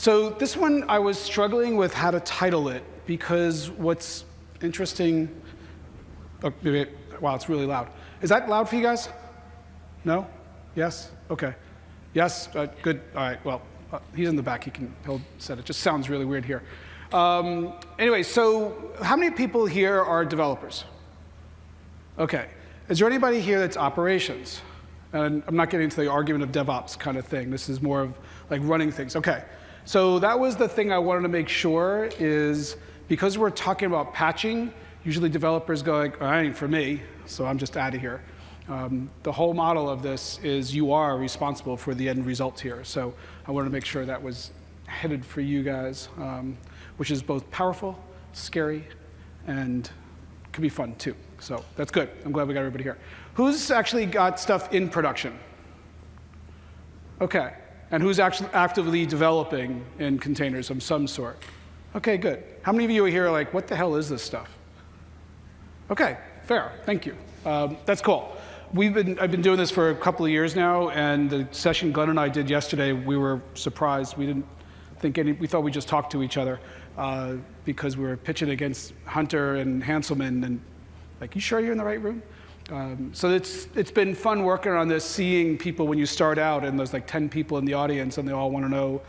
So this one, I was struggling with how to title it, because what's interesting, wow, it's really loud. Is that loud for you guys? No? Yes? Okay. Yes? Good. All right. Well, he's in the back. He'll set it. Just sounds really weird here. Anyway, so how many people here are developers? Okay. Is there anybody here that's operations? And I'm not getting into the argument of DevOps kind of thing. This is more of like running things. Okay. So that was the thing I wanted to make sure is, because we're talking about patching, usually developers go like, oh, that ain't for me, so I'm just out of here. The whole model of this is you are responsible for the end result here. So I wanted to make sure that was headed for you guys, which is both powerful, scary, and could be fun too. So that's good. I'm glad we got everybody here. Who's actually got stuff in production? Okay. And who's actually actively developing in containers of some sort? Okay, good. How many of you are here like, what the hell is this stuff? Okay, fair. Thank you. That's cool. I've been doing this for a couple of years now, and the session Glenn and I did yesterday, we were surprised. We didn't think we thought we just talked to each other because we were pitching against Hunter and Hanselman, and like, you sure you're in the right room? So it's been fun working on this, seeing people when you start out, and there's like 10 people in the audience, and they all want to know,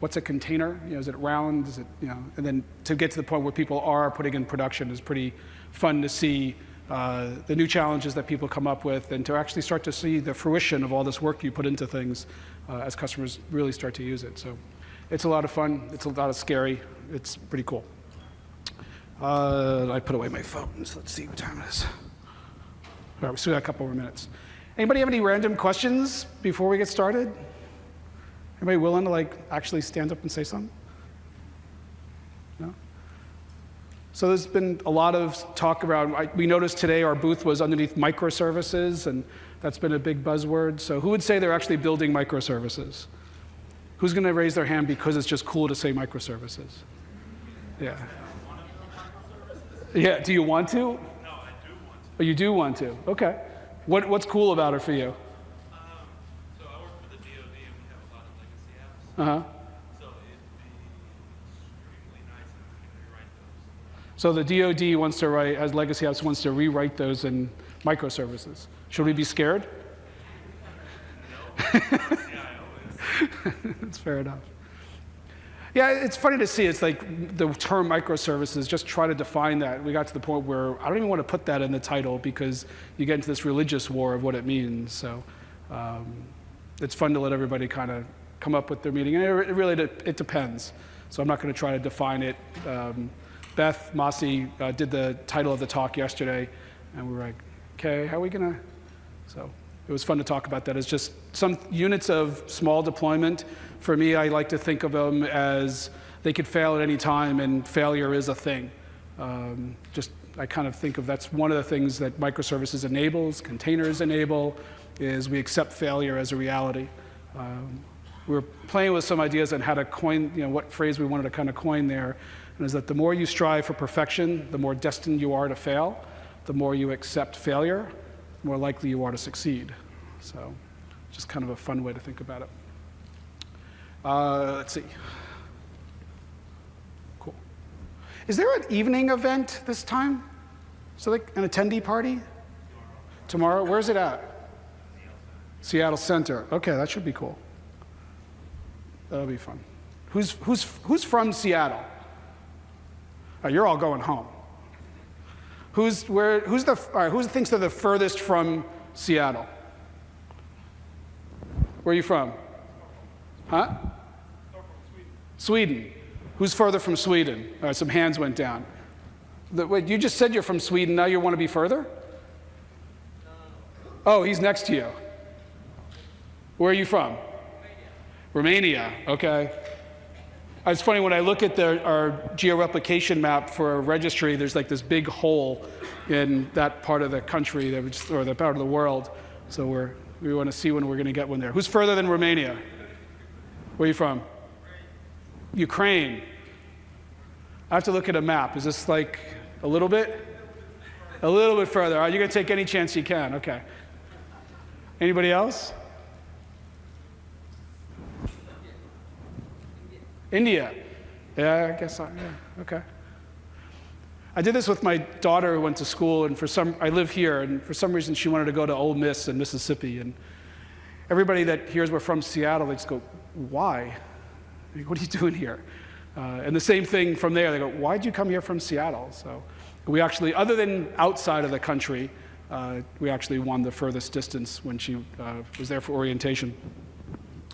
what's a container? Is it round? Is it, and then to get to the point where people are putting in production is pretty fun to see the new challenges that people come up with, and to actually start to see the fruition of all this work you put into things as customers really start to use it. So it's a lot of fun. It's a lot of scary. It's pretty cool. I put away my phone, so let's see what time it is. All right, we still got a couple more minutes. Anybody have any random questions before we get started? Anybody willing to actually stand up and say something? No? So there's been a lot of talk around, we noticed today our booth was underneath microservices, and that's been a big buzzword. So who would say they're actually building microservices? Who's going to raise their hand because it's just cool to say microservices? Yeah. Yeah, do you want to? No, I do want to. Oh, you do want to? Okay. What's cool about it for you? So I work for the DoD, and we have a lot of legacy apps. Uh-huh. So it'd be extremely nice if we could rewrite those. So the DoD wants to write, as legacy apps, wants to rewrite those in microservices. Should we be scared? No. The CIO is. That's fair enough. Yeah, it's funny to see. It's like the term microservices, just try to define that. We got to the point where I don't even want to put that in the title because you get into this religious war of what it means. So it's fun to let everybody kind of come up with their meaning. And it depends. So I'm not going to try to define it. Beth Mossy did the title of the talk yesterday, and we were like, okay, how are we going to? So it was fun to talk about that. It's just some units of small deployment. For me, I like to think of them as they could fail at any time, and failure is a thing. I kind of think of that's one of the things that microservices enables, containers enable, is we accept failure as a reality. We were playing with some ideas on how to coin, what phrase we wanted to kind of coin there, and is that the more you strive for perfection, the more destined you are to fail. The more you accept failure, the more likely you are to succeed. So just kind of a fun way to think about it. Let's see. Cool. Is there an evening event this time? So like an attendee party? Tomorrow? Where's it at? Seattle Center. Okay, that should be cool. That'll be fun. Who's from Seattle? Oh, you're all going home. Who thinks they're the furthest from Seattle? Where are you from? Huh? Sweden. Who's further from Sweden? All right, some hands went down. Wait, you just said you're from Sweden, now you want to be further? Oh, he's next to you. Where are you from? Romania, okay. It's funny, when I look at our georeplication map for a registry, there's like this big hole in that part of the country, or the part of the world. So we want to see when we're going to get one there. Who's further than Romania? Where are you from? Ukraine. I have to look at a map. Is this like a little bit? A little bit further. All right, you're going to take any chance you can. Okay. Anybody else? India. Yeah, I guess yeah, okay. I did this with my daughter who went to school, and I live here, and for some reason she wanted to go to Ole Miss in Mississippi, and everybody that hears we're from Seattle, they just go, why? Like, what are you doing here? And the same thing from there, they go, why'd you come here from Seattle? So we actually, other than outside of the country, we actually won the furthest distance when she was there for orientation.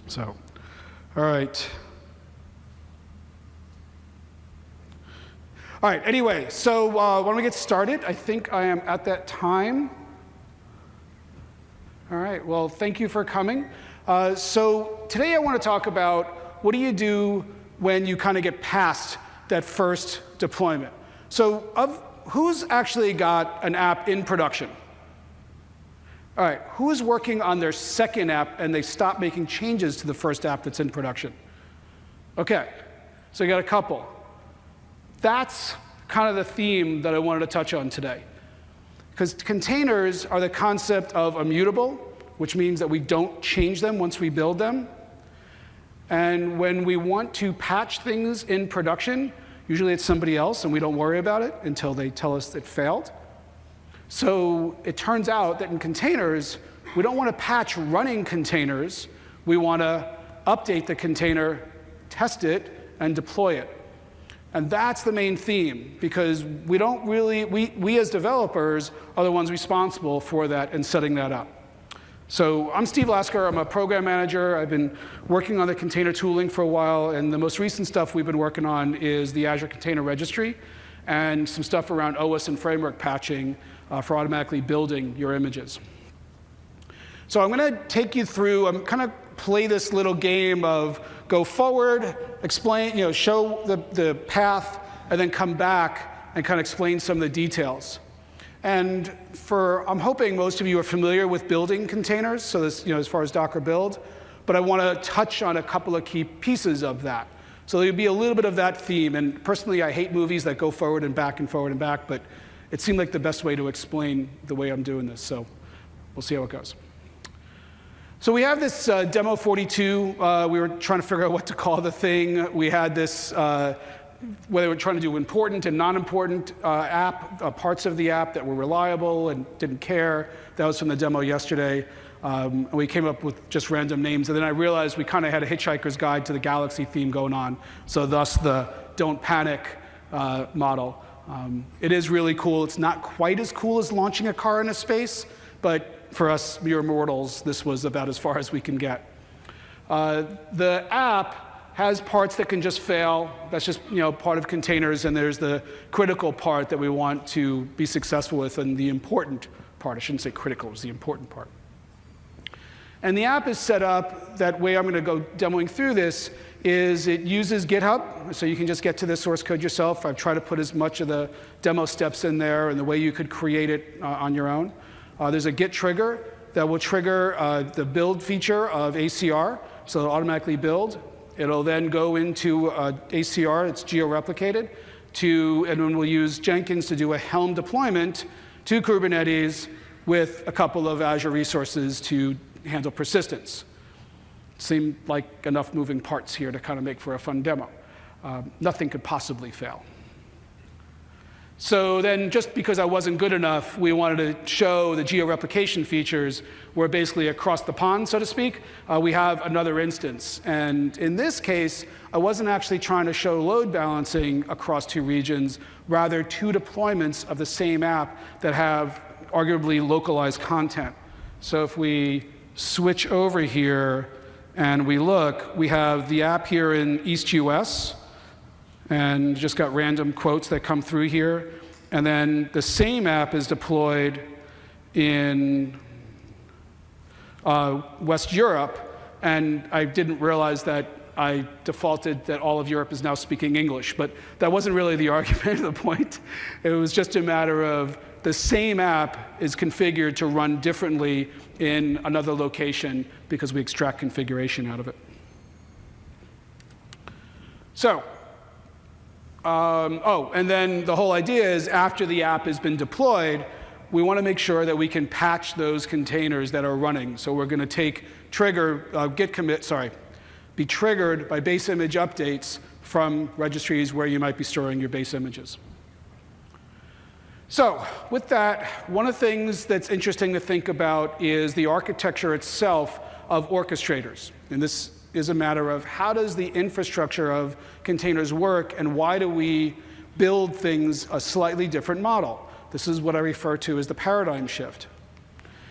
So, all right. All right, anyway, so why don't we get started? I think I am at that time. All right, well, thank you for coming. So today I want to talk about what do you do when you kind of get past that first deployment. So who's actually got an app in production? All right, who is working on their second app and they stop making changes to the first app that's in production? Okay, so you got a couple. That's kind of the theme that I wanted to touch on today. Because containers are the concept of immutable, which means that we don't change them once we build them. And when we want to patch things in production, usually it's somebody else and we don't worry about it until they tell us it failed. So it turns out that in containers, we don't want to patch running containers. We want to update the container, test it, and deploy it. And that's the main theme, because we don't really, we as developers are the ones responsible for that and setting that up. So I'm Steve Lasker, I'm a program manager. I've been working on the container tooling for a while, and the most recent stuff we've been working on is the Azure Container Registry and some stuff around OS and framework patching for automatically building your images. So I'm going to take you through, I'm kind of play this little game of go forward, explain, show the path, and then come back and kind of explain some of the details. And I'm hoping most of you are familiar with building containers, so this, as far as Docker build, but I want to touch on a couple of key pieces of that. So there'll be a little bit of that theme, and personally I hate movies that go forward and back and forward and back, but it seemed like the best way to explain the way I'm doing this, so we'll see how it goes. So we have this demo 42. We were trying to figure out what to call the thing. We had this, whether we're trying to do important and non-important parts of the app that were reliable and didn't care. That was from the demo yesterday. And we came up with just random names. And then I realized we kind of had a Hitchhiker's Guide to the Galaxy theme going on. So thus the don't panic model. It is really cool. It's not quite as cool as launching a car into space, but for us mere mortals, this was about as far as we can get. The app has parts that can just fail. That's just part of containers, and there's the critical part that we want to be successful with, and the important part. I shouldn't say critical, it's the important part. And the app is set up that way. I'm going to go demoing through this. Is it uses GitHub, so you can just get to the source code yourself. I've tried to put as much of the demo steps in there and the way you could create it on your own. There's a Git trigger that will trigger the build feature of ACR, so it'll automatically build. It'll then go into ACR, it's geo-replicated, and then we'll use Jenkins to do a Helm deployment to Kubernetes with a couple of Azure resources to handle persistence. Seemed like enough moving parts here to kind of make for a fun demo. Nothing could possibly fail. So then, just because I wasn't good enough, we wanted to show the geo-replication features where basically across the pond, so to speak, we have another instance. And in this case, I wasn't actually trying to show load balancing across two regions, rather two deployments of the same app that have arguably localized content. So if we switch over here and we look, we have the app here in East US, and just got random quotes that come through here. And then the same app is deployed in West Europe, and I didn't realize that I defaulted that all of Europe is now speaking English, but that wasn't really the argument, the point. It was just a matter of the same app is configured to run differently in another location because we extract configuration out of it. So, and then the whole idea is after the app has been deployed, we want to make sure that we can patch those containers that are running. So we're going to trigger git commit, be triggered by base image updates from registries where you might be storing your base images. So with that, one of the things that's interesting to think about is the architecture itself of orchestrators. And this is a matter of how does the infrastructure of containers work, and why do we build things a slightly different model? This is what I refer to as the paradigm shift.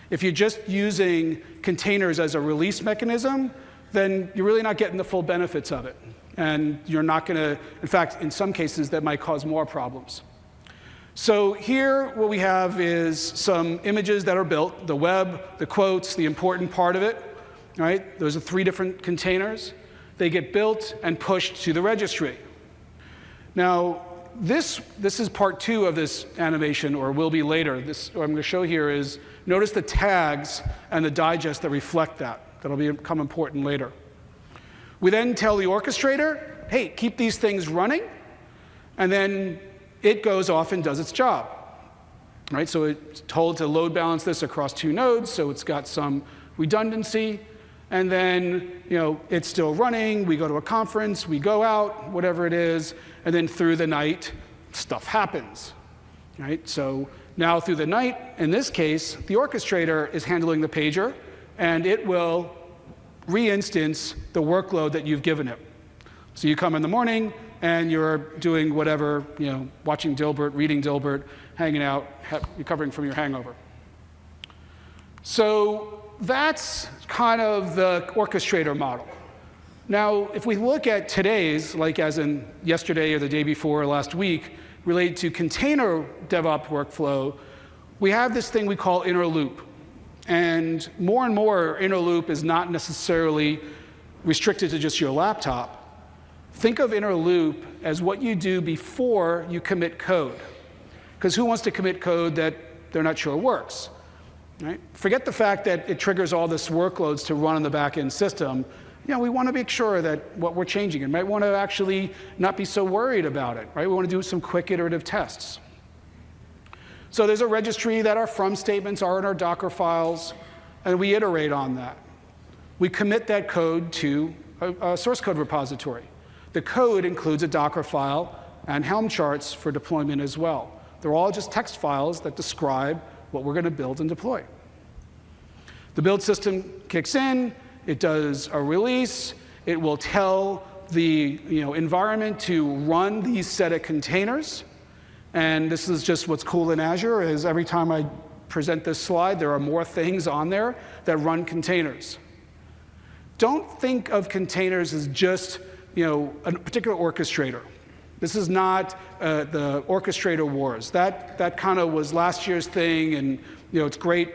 If you're just using containers as a release mechanism, then you're really not getting the full benefits of it. And you're not going to, in fact, in some cases, that might cause more problems. So here, what we have is some images that are built, the web, the quotes, the important part of it, right? Those are 3 different containers. They get built and pushed to the registry. Now, this is part 2 of this animation, or will be later. What I'm going to show here is, notice the tags and the digest that reflect that. That'll become important later. We then tell the orchestrator, hey, keep these things running, and then it goes off and does its job. Right? So it's told to load balance this across 2 nodes, so it's got some redundancy. And then, it's still running. We go to a conference, we go out, whatever it is, and then through the night, stuff happens. Right? So now through the night, in this case, the orchestrator is handling the pager, and it will re-instance the workload that you've given it. So you come in the morning, and you're doing whatever, watching Dilbert, reading Dilbert, hanging out, recovering from your hangover. So that's kind of the orchestrator model. Now, if we look at today's, like as in yesterday or the day before or last week, related to container DevOps workflow, we have this thing we call inner loop. And more inner loop is not necessarily restricted to just your laptop. Think of inner loop as what you do before you commit code. Because who wants to commit code that they're not sure works? Right? Forget the fact that it triggers all this workloads to run on the back-end system. We want to make sure that what we're changing, and might want to actually not be so worried about it. Right? We want to do some quick iterative tests. So there's a registry that our from statements are in our Docker files, and we iterate on that. We commit that code to a source code repository. The code includes a Docker file and Helm charts for deployment as well. They're all just text files that describe what we're going to build and deploy. The build system kicks in, it does a release, it will tell the environment to run these set of containers. And this is just what's cool in Azure, is every time I present this slide, there are more things on there that run containers. Don't think of containers as just a particular orchestrator. This is not the orchestrator wars. That kind of was last year's thing, and it's great.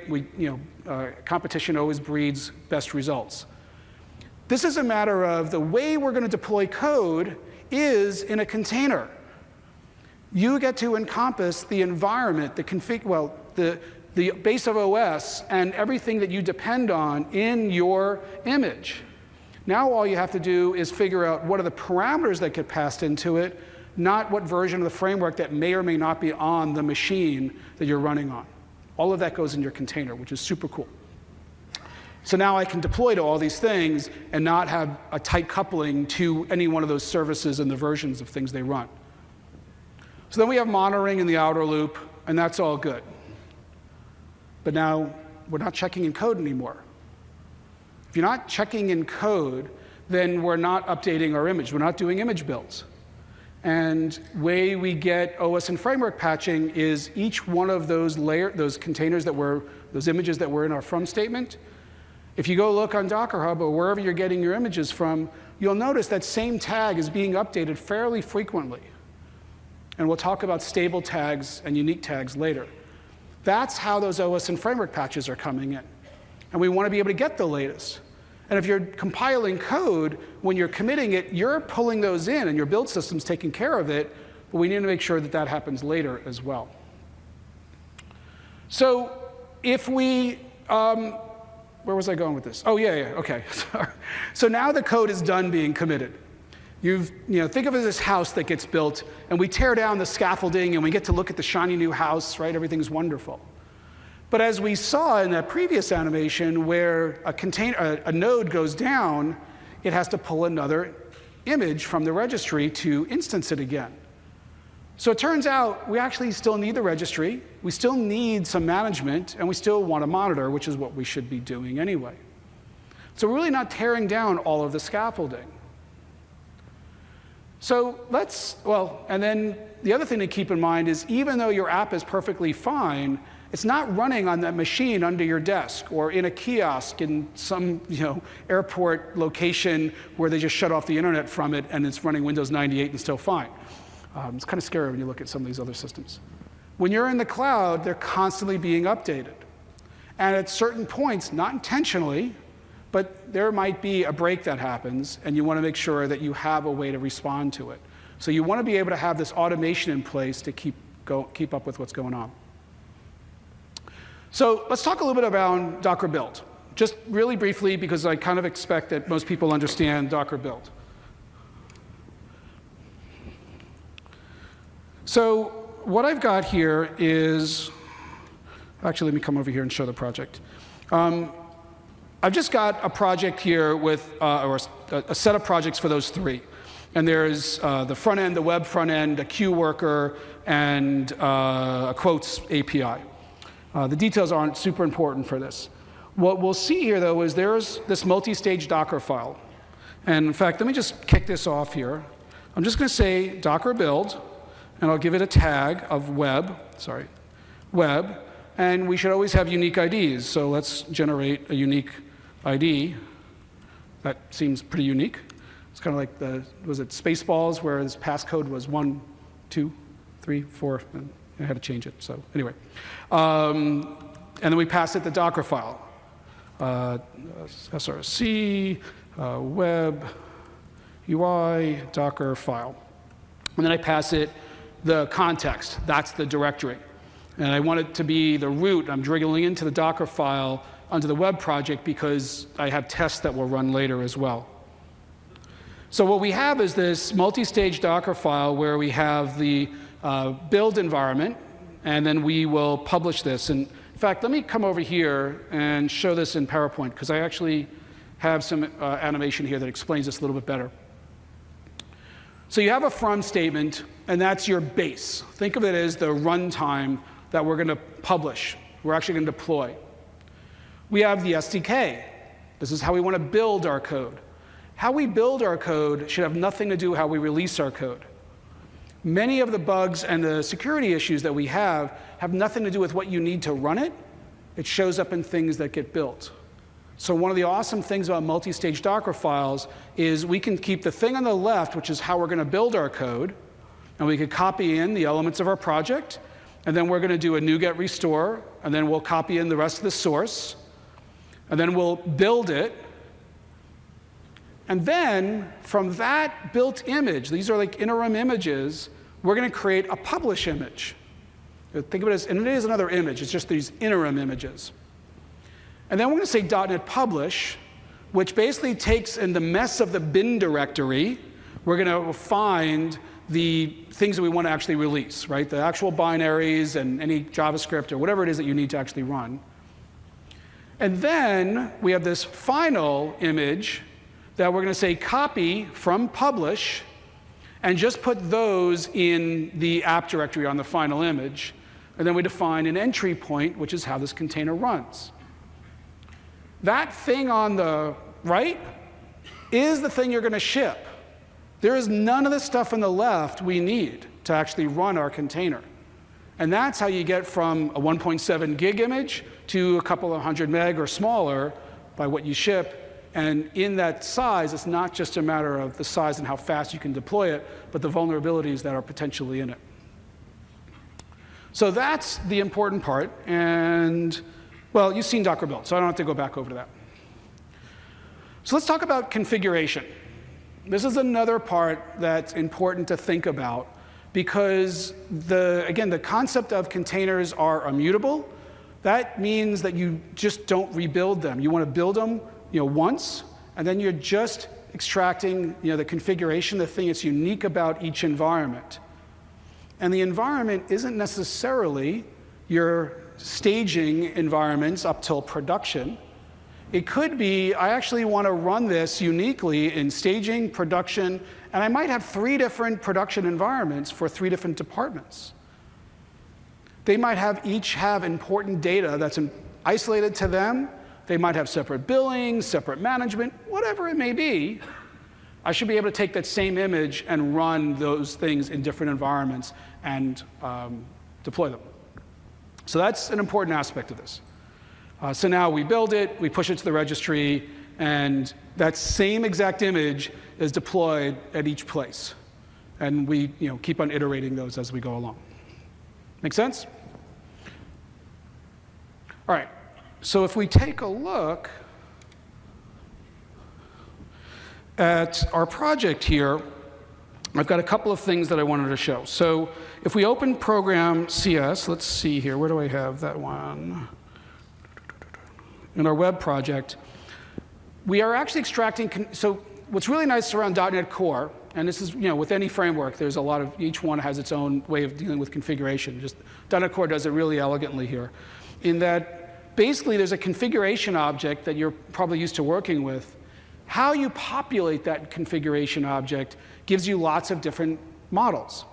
Competition always breeds best results. This is a matter of the way we're going to deploy code is in a container. You get to encompass the environment, the base of OS, and everything that you depend on in your image. Now all you have to do is figure out what are the parameters that get passed into it, not what version of the framework that may or may not be on the machine that you're running on. All of that goes in your container, which is super cool. So now I can deploy to all these things and not have a tight coupling to any one of those services and the versions of things they run. So then we have monitoring in the outer loop, and that's all good. But now we're not checking in code anymore. If you're not checking in code, then we're not updating our image. We're not doing image builds. And way we get OS and framework patching is each one of those containers those images that were in our from statement. If you go look on Docker Hub or wherever you're getting your images from, you'll notice that same tag is being updated fairly frequently. And we'll talk about stable tags and unique tags later. That's how those OS and framework patches are coming in. And we want to be able to get the latest. And if you're compiling code, when you're committing it, you're pulling those in, and your build system's taking care of it, but we need to make sure that that happens later as well. So if we, where was I going with this? Oh, yeah, okay. So now the code is done being committed. Think of it as this house that gets built, and we tear down the scaffolding, and we get to look at the shiny new house, right? Everything's wonderful. But as we saw in that previous animation where a node goes down, it has to pull another image from the registry to instance it again. So it turns out we actually still need the registry, we still need some management, and we still want to monitor, which is what we should be doing anyway. So we're really not tearing down all of the scaffolding. So and then the other thing to keep in mind is even though your app is perfectly fine, it's not running on that machine under your desk or in a kiosk in some airport location where they just shut off the internet from it and it's running Windows 98 and still fine. It's kind of scary when you look at some of these other systems. When you're in the cloud, they're constantly being updated. And at certain points, not intentionally, but there might be a break that happens, and you want to make sure that you have a way to respond to it. So you want to be able to have this automation in place to keep up with what's going on. So let's talk a little bit about Docker build, just really briefly, because I kind of expect that most people understand Docker build. So what I've got here is, actually, let me come over here and show the project. I've just got a project here with, or a set of projects for those three. And there's the front end, the web front end, a queue worker, and a quotes API. The details aren't super important for this. What we'll see here, though, is there's this multi-stage Docker file. And in fact, let me just kick this off here. I'm just going to say Docker build, and I'll give it a tag of web, and we should always have unique IDs. So let's generate a unique ID. That seems pretty unique. It's kind of like was it Spaceballs, where this passcode was 1, 2, 3, 4, and I had to change it, so anyway. And then we pass it the Docker file. SRC, web, UI, Docker file. And then I pass it the context, that's the directory. And I want it to be the root. I'm drilling into the Docker file onto the web project because I have tests that will run later as well. So what we have is this multi-stage Docker file where we have the build environment, and then we will publish this. And in fact, let me come over here and show this in PowerPoint, because I actually have some animation here that explains this a little bit better. So you have a from statement, and that's your base. Think of it as the runtime that we're going to publish. We're actually going to deploy. We have the SDK. This is how we want to build our code. How we build our code should have nothing to do with how we release our code. Many of the bugs and the security issues that we have nothing to do with what you need to run it. It shows up in things that get built. So one of the awesome things about multi-stage Docker files is we can keep the thing on the left, which is how we're going to build our code, and we could copy in the elements of our project, and then we're going to do a NuGet restore, and then we'll copy in the rest of the source, and then we'll build it. And then from that built image, these are like interim images, we're going to create a publish image. Think of it as, and it is another image, it's just these interim images. And then we're going to say .NET Publish, which basically takes in the mess of the bin directory. We're going to find the things that we want to actually release, right? The actual binaries and any JavaScript or whatever it is that you need to actually run. And then we have this final image that we're going to say copy from publish and just put those in the app directory on the final image. And then we define an entry point, which is how this container runs. That thing on the right is the thing you're going to ship. There is none of the stuff on the left we need to actually run our container. And that's how you get from a 1.7 gig image to a couple of 100 meg or smaller by what you ship. And in that size, it's not just a matter of the size and how fast you can deploy it, but the vulnerabilities that are potentially in it. So that's the important part. And well, you've seen Docker build, so I don't have to go back over to that. So let's talk about configuration. This is another part that's important to think about because, again, the concept of containers are immutable. That means that you just don't rebuild them. You want to build them once, and then you're just extracting the configuration, the thing that's unique about each environment. And the environment isn't necessarily your staging environments up till production. It could be, I actually want to run this uniquely in staging, production, and I might have 3 different production environments for 3 different departments. They might each have important data that's isolated to them. They might have separate billing, separate management, whatever it may be. I should be able to take that same image and run those things in different environments and deploy them. So that's an important aspect of this. So now we build it, we push it to the registry, and that same exact image is deployed at each place. And we keep on iterating those as we go along. Make sense? All right, so if we take a look at our project here, I've got a couple of things that I wanted to show. So if we open Program CS, let's see here, where do I have that one? In our web project, we are actually extracting, so what's really nice around .NET Core, and this is, with any framework, there's a lot of, each one has its own way of dealing with configuration. Just .NET Core does it really elegantly here, in that basically there's a configuration object that you're probably used to working with. How you populate that configuration object gives you lots of different models.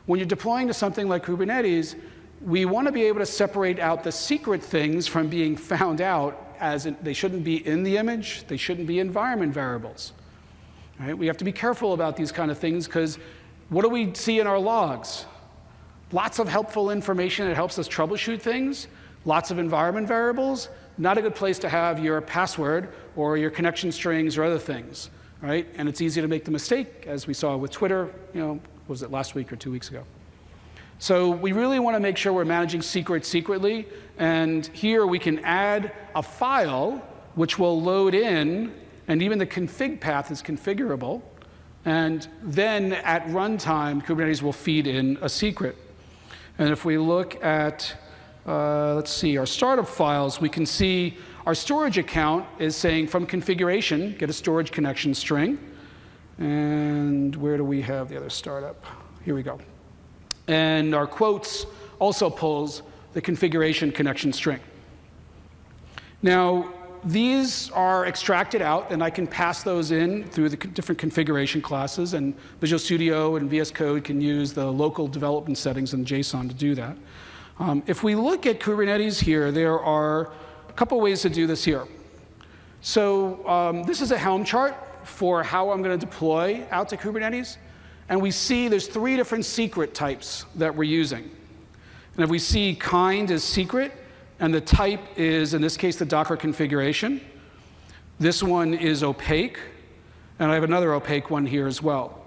When you're deploying to something like Kubernetes, we want to be able to separate out the secret things from being found out, as they shouldn't be in the image, they shouldn't be environment variables. Right? We have to be careful about these kind of things, because what do we see in our logs? Lots of helpful information that helps us troubleshoot things, lots of environment variables, not a good place to have your password or your connection strings or other things. Right? And it's easy to make the mistake, as we saw with Twitter, was it last week or 2 weeks ago? So we really want to make sure we're managing secrets secretly, and here we can add a file which will load in, and even the config path is configurable, and then at runtime, Kubernetes will feed in a secret. And if we look at, let's see, our startup files, we can see our storage account is saying from configuration, get a storage connection string. And where do we have the other startup? Here we go. And our quotes also pulls the configuration connection string. Now, these are extracted out, and I can pass those in through the different configuration classes, and Visual Studio and VS Code can use the local development settings in JSON to do that. If we look at Kubernetes here, there are a couple ways to do this here. So this is a Helm chart for how I'm going to deploy out to Kubernetes. And we see there's 3 different secret types that we're using. And if we see kind is secret, and the type is, in this case, the Docker configuration. This one is opaque, and I have another opaque one here as well.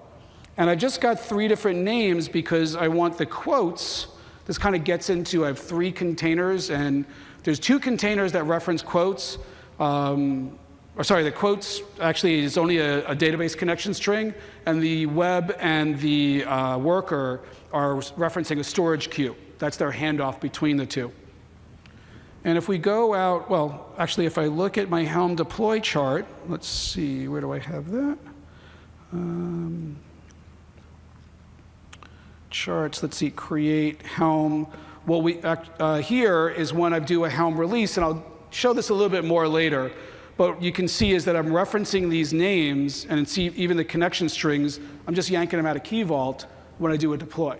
And I just got 3 different names because I want the quotes. This kind of gets into, I have 3 containers, and there's 2 containers that reference quotes. The quotes actually is only a database connection string, and the web and the worker are referencing a storage queue. That's their handoff between the 2. And if we go out, well, actually, if I look at my Helm deploy chart, let's see, where do I have that? Charts, let's see, create Helm. Well, here is when I do a Helm release, and I'll show this a little bit more later. But you can see is that I'm referencing these names, and see even the connection strings, I'm just yanking them out of Key Vault when I do a deploy.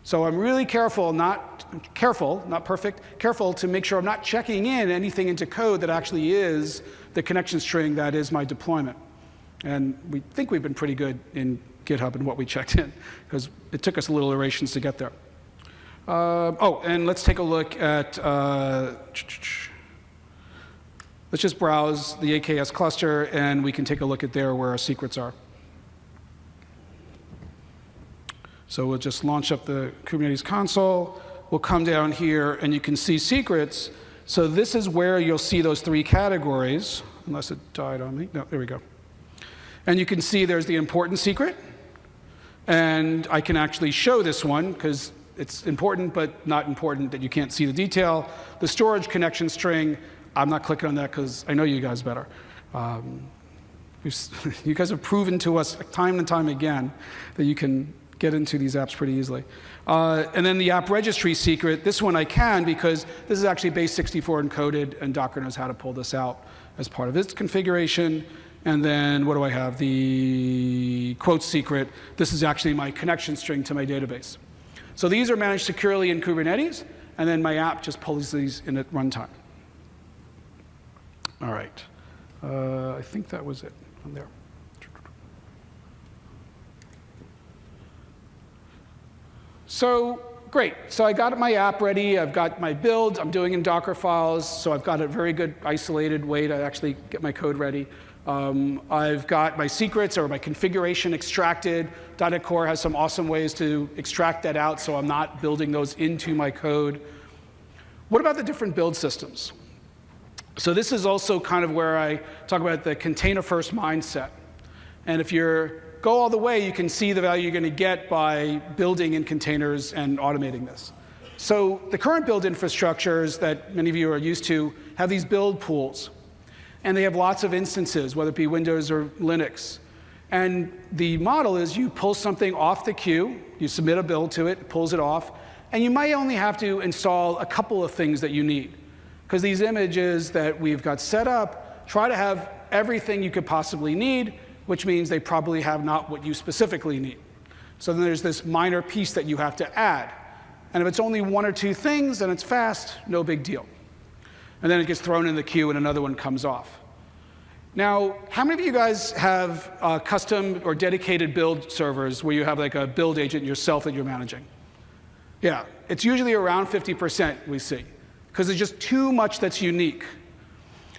So I'm really careful, not perfect, careful to make sure I'm not checking in anything into code that actually is the connection string that is my deployment. And we think we've been pretty good in GitHub in what we checked in, because it took us a little iterations to get there. And let's take a look at, let's just browse the AKS cluster, and we can take a look at there where our secrets are. So we'll just launch up the Kubernetes console. We'll come down here, and you can see secrets. So this is where you'll see those 3 categories, unless it died on me. No, there we go. And you can see there's the important secret. And I can actually show this one, because it's important, but not important that you can't see the detail. The storage connection string, I'm not clicking on that because I know you guys better. You guys have proven to us time and time again that you can get into these apps pretty easily. And then the app registry secret, this one I can because this is actually base64 encoded, and Docker knows how to pull this out as part of its configuration. And then what do I have? The quote secret. This is actually my connection string to my database. So these are managed securely in Kubernetes, and then my app just pulls these in at runtime. All right. I think that was it on there. So great. So I got my app ready. I've got my build. I'm doing in Docker files. So I've got a very good isolated way to actually get my code ready. I've got my secrets or my configuration extracted. .NET Core has some awesome ways to extract that out, so I'm not building those into my code. What about the different build systems? So this is also kind of where I talk about the container-first mindset. And if you go all the way, you can see the value you're going to get by building in containers and automating this. So the current build infrastructures that many of you are used to have these build pools. And they have lots of instances, whether it be Windows or Linux. And the model is you pull something off the queue, you submit a build to it, it pulls it off, and you might only have to install a couple of things that you need. Because these images that we've got set up try to have everything you could possibly need, which means they probably have not what you specifically need. So then there's this minor piece that you have to add. And if it's only one or two things and it's fast, no big deal. And then it gets thrown in the queue and another one comes off. Now, how many of you guys have custom or dedicated build servers where you have like a build agent yourself that you're managing? Yeah, it's usually around 50% we see, because there's just too much that's unique.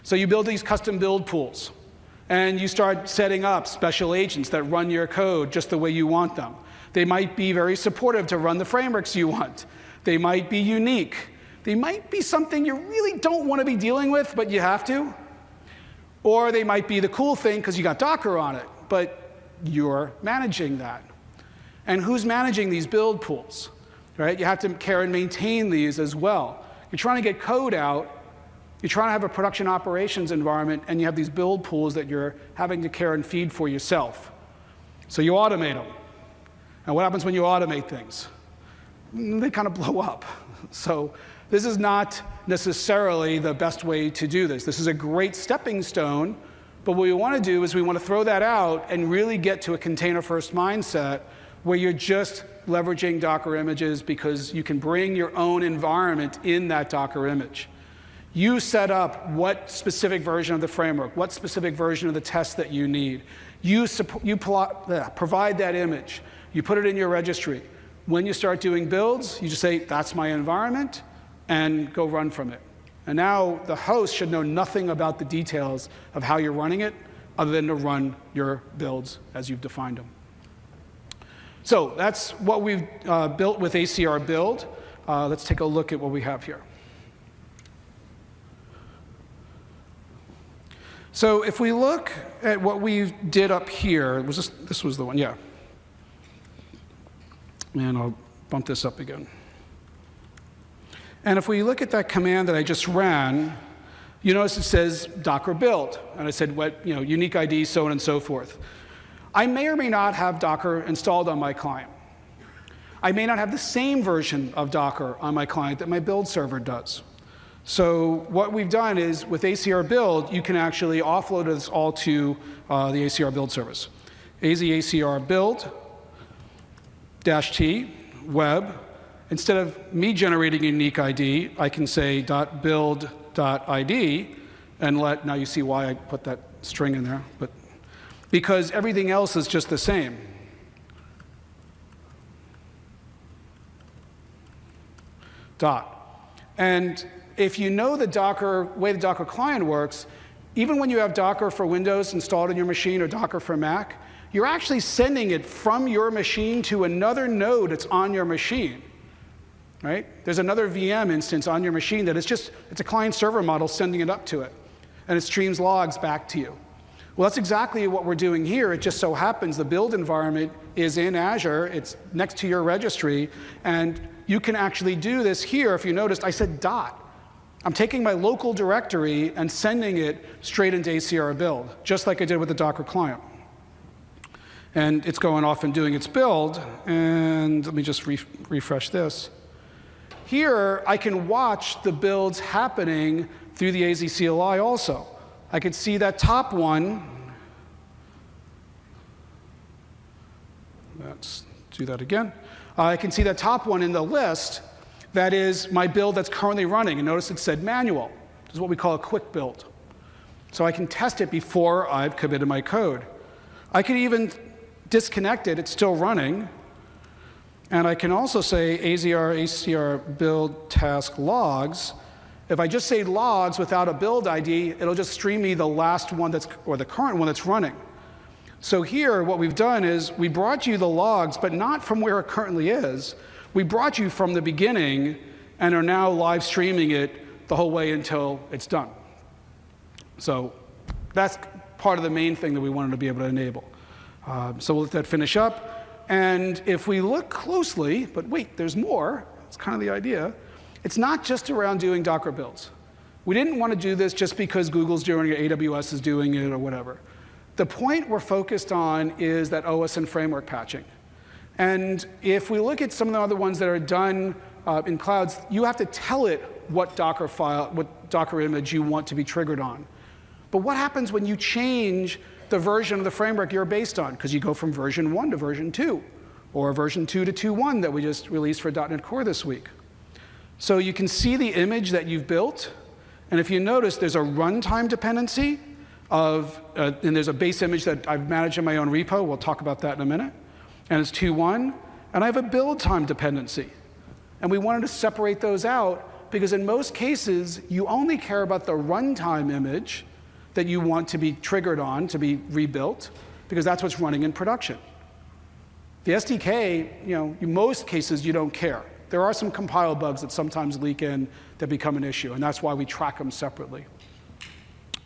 So you build these custom build pools, and you start setting up special agents that run your code just the way you want them. They might be very supportive to run the frameworks you want. They might be unique. They might be something you really don't want to be dealing with, but you have to. Or they might be the cool thing because you got Docker on it, but you're managing that. And who's managing these build pools? Right? You have to care and maintain these as well. You're trying to get code out. You're trying to have a production operations environment, and you have these build pools that you're having to care and feed for yourself. So you automate them. And what happens when you automate things? They kind of blow up. So this is not necessarily the best way to do this. This is a great stepping stone, but what we want to do is we want to throw that out and really get to a container-first mindset where you're just leveraging Docker images because you can bring your own environment in that Docker image. You set up what specific version of the framework, what specific version of the test that you need. You provide that image. You put it in your registry. When you start doing builds, you just say, that's my environment, and go run from it. And now the host should know nothing about the details of how you're running it other than to run your builds as you've defined them. So that's what we've built with ACR build. Let's take a look at what we have here. So if we look at what we did up here, this was the one, yeah. And I'll bump this up again. And if we look at that command that I just ran, you notice it says Docker build. And I said, what, unique ID, so on and so forth. I may or may not have Docker installed on my client. I may not have the same version of Docker on my client that my build server does. So what we've done is with ACR build, you can actually offload this all to the ACR build service. ACR build -t web. Instead of me generating a unique ID, I can say .build.id and now you see why I put that string in there, but because everything else is just the same. And if you know the way the Docker client works, even when you have Docker for Windows installed in your machine or Docker for Mac, you're actually sending it from your machine to another node that's on your machine. Right? There's another VM instance on your machine that it's a client-server model sending it up to it. And it streams logs back to you. Well, that's exactly what we're doing here. It just so happens the build environment is in Azure. It's next to your registry. And you can actually do this here. If you noticed, I said dot. I'm taking my local directory and sending it straight into ACR build, just like I did with the Docker client. And it's going off and doing its build. And let me just refresh this. Here, I can watch the builds happening through the AZ CLI also. I can see that top one. Let's do that again. I can see that top one in the list. That is my build that's currently running. And notice it said manual. This is what we call a quick build. So I can test it before I've committed my code. I can even disconnect it. It's still running. And I can also say AZR ACR build task logs. If I just say logs without a build ID, it'll just stream me the last one or the current one that's running. So here, what we've done is we brought you the logs, but not from where it currently is. We brought you from the beginning and are now live streaming it the whole way until it's done. So that's part of the main thing that we wanted to be able to enable. So we'll let that finish up. And if we look closely, but wait, there's more. It's kind of the idea. It's not just around doing Docker builds. We didn't want to do this just because Google's doing it, AWS is doing it, or whatever. The point we're focused on is that OS and framework patching. And if we look at some of the other ones that are done in clouds, you have to tell it what Docker file, what Docker image you want to be triggered on. But what happens when you change the version of the framework you're based on? Because you go from version 1 to version 2, or version 2 to 2.1 that we just released for .NET Core this week. So you can see the image that you've built. And if you notice, there's a runtime dependency and there's a base image that I've managed in my own repo. We'll talk about that in a minute. And it's 2.1. And I have a build time dependency. And we wanted to separate those out because in most cases, you only care about the runtime image that you want to be triggered on, to be rebuilt, because that's what's running in production. The SDK, in most cases, you don't care. There are some compile bugs that sometimes leak in that become an issue, and that's why we track them separately.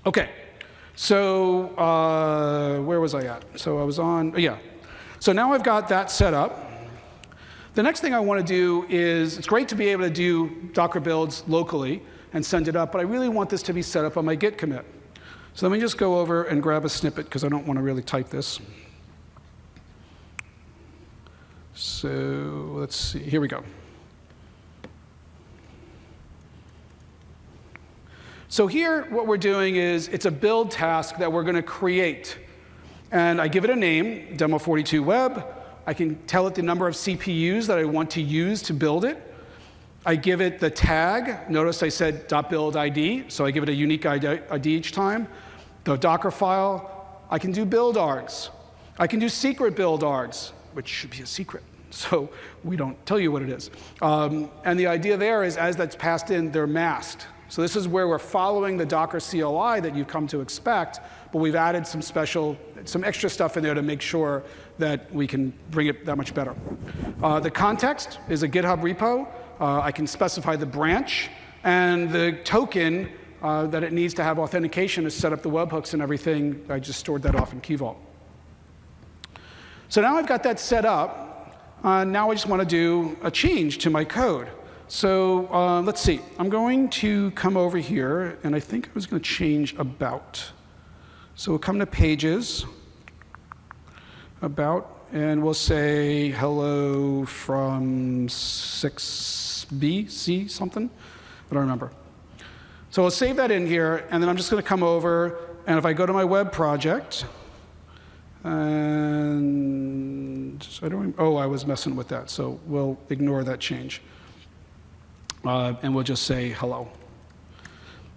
OK. So where was I at? So I was on, yeah. So now I've got that set up. The next thing I want to do is, it's great to be able to do Docker builds locally and send it up, but I really want this to be set up on my Git commit. So let me just go over and grab a snippet, because I don't want to really type this. So let's see. Here we go. So here, what we're doing is, it's a build task that we're going to create. And I give it a name, Demo42 Web. I can tell it the number of CPUs that I want to use to build it. I give it the tag. Notice I said .build ID, so I give it a unique ID each time. The Docker file. I can do build args. I can do secret build args, which should be a secret, so we don't tell you what it is. And the idea there is, as that's passed in, they're masked. So this is where we're following the Docker CLI that you've come to expect, but we've added some extra stuff in there to make sure that we can bring it that much better. The context is a GitHub repo. I can specify the branch, and the token that it needs to have authentication to set up the webhooks and everything. I just stored that off in Key Vault. So now I've got that set up. Now I just want to do a change to my code. So let's see. I'm going to come over here, and I think I was going to change about. So we'll come to Pages, About, and we'll say hello from 6B, C something. I don't remember. So I'll save that in here, and then I'm just going to come over, and if I go to my web project, and I was messing with that, so we'll ignore that change. And we'll just say hello.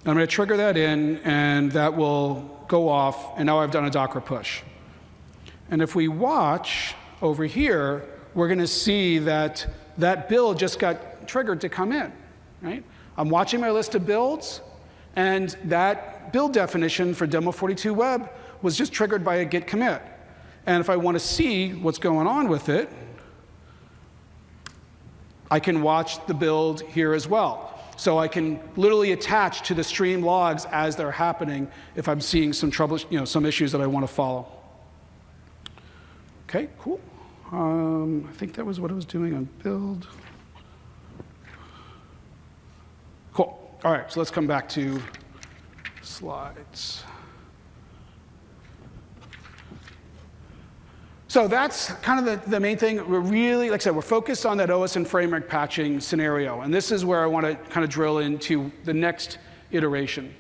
And I'm going to trigger that in, and that will go off, and now I've done a Docker push. And if we watch over here, we're going to see that that build just got triggered to come in, right? I'm watching my list of builds, and that build definition for Demo42 Web was just triggered by a git commit. And if I want to see what's going on with it, I can watch the build here as well. So I can literally attach to the stream logs as they're happening if I'm seeing some trouble, some issues that I want to follow. OK, cool. I think that was what I was doing on build. Cool. All right, so let's come back to slides. So that's kind of the main thing. We're really, like I said, we're focused on that OS and framework patching scenario. And this is where I want to kind of drill into the next iteration.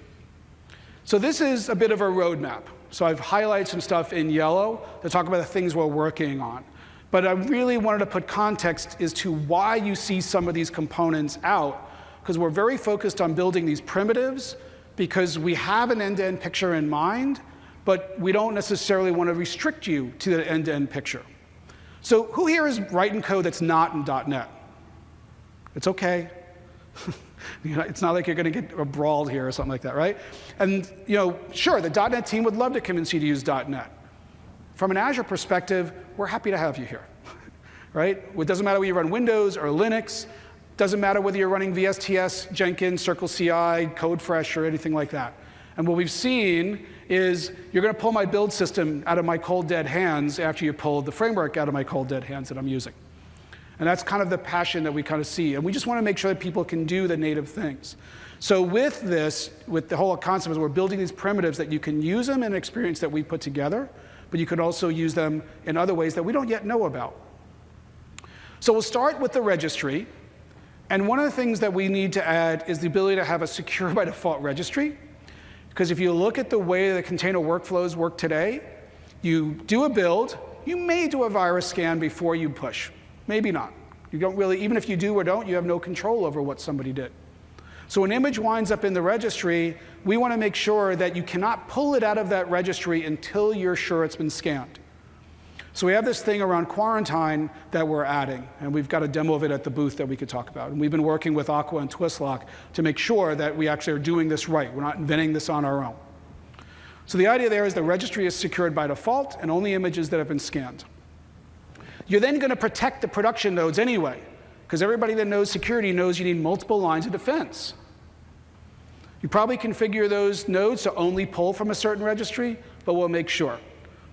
So this is a bit of a roadmap. So I've highlighted some stuff in yellow to talk about the things we're working on. But I really wanted to put context as to why you see some of these components out, because we're very focused on building these primitives because we have an end-to-end picture in mind, but we don't necessarily want to restrict you to the end-to-end picture. So who here is writing code that's not in .NET? It's okay. It's not like you're going to get brawled here or something like that, right? And sure, the .NET team would love to convince you to use .NET. From an Azure perspective, we're happy to have you here, right? It doesn't matter whether you run Windows or Linux. Doesn't matter whether you're running VSTS, Jenkins, Circle CI, CodeFresh, or anything like that. And what we've seen is you're going to pull my build system out of my cold, dead hands after you pull the framework out of my cold, dead hands that I'm using. And that's kind of the passion that we kind of see. And we just want to make sure that people can do the native things. So with this, with the whole concept is we're building these primitives that you can use them in an experience that we put together, but you could also use them in other ways that we don't yet know about. So we'll start with the registry. And one of the things that we need to add is the ability to have a secure by default registry. Because if you look at the way the container workflows work today, you do a build, you may do a virus scan before you push. Maybe not. You don't really, even if you do or don't, you have no control over what somebody did. So when an image winds up in the registry, we want to make sure that you cannot pull it out of that registry until you're sure it's been scanned. So we have this thing around quarantine that we're adding, and we've got a demo of it at the booth that we could talk about. And we've been working with Aqua and Twistlock to make sure that we actually are doing this right. We're not inventing this on our own. So the idea there is the registry is secured by default and only images that have been scanned. You're then going to protect the production nodes anyway, because everybody that knows security knows you need multiple lines of defense. You probably configure those nodes to only pull from a certain registry, but we'll make sure.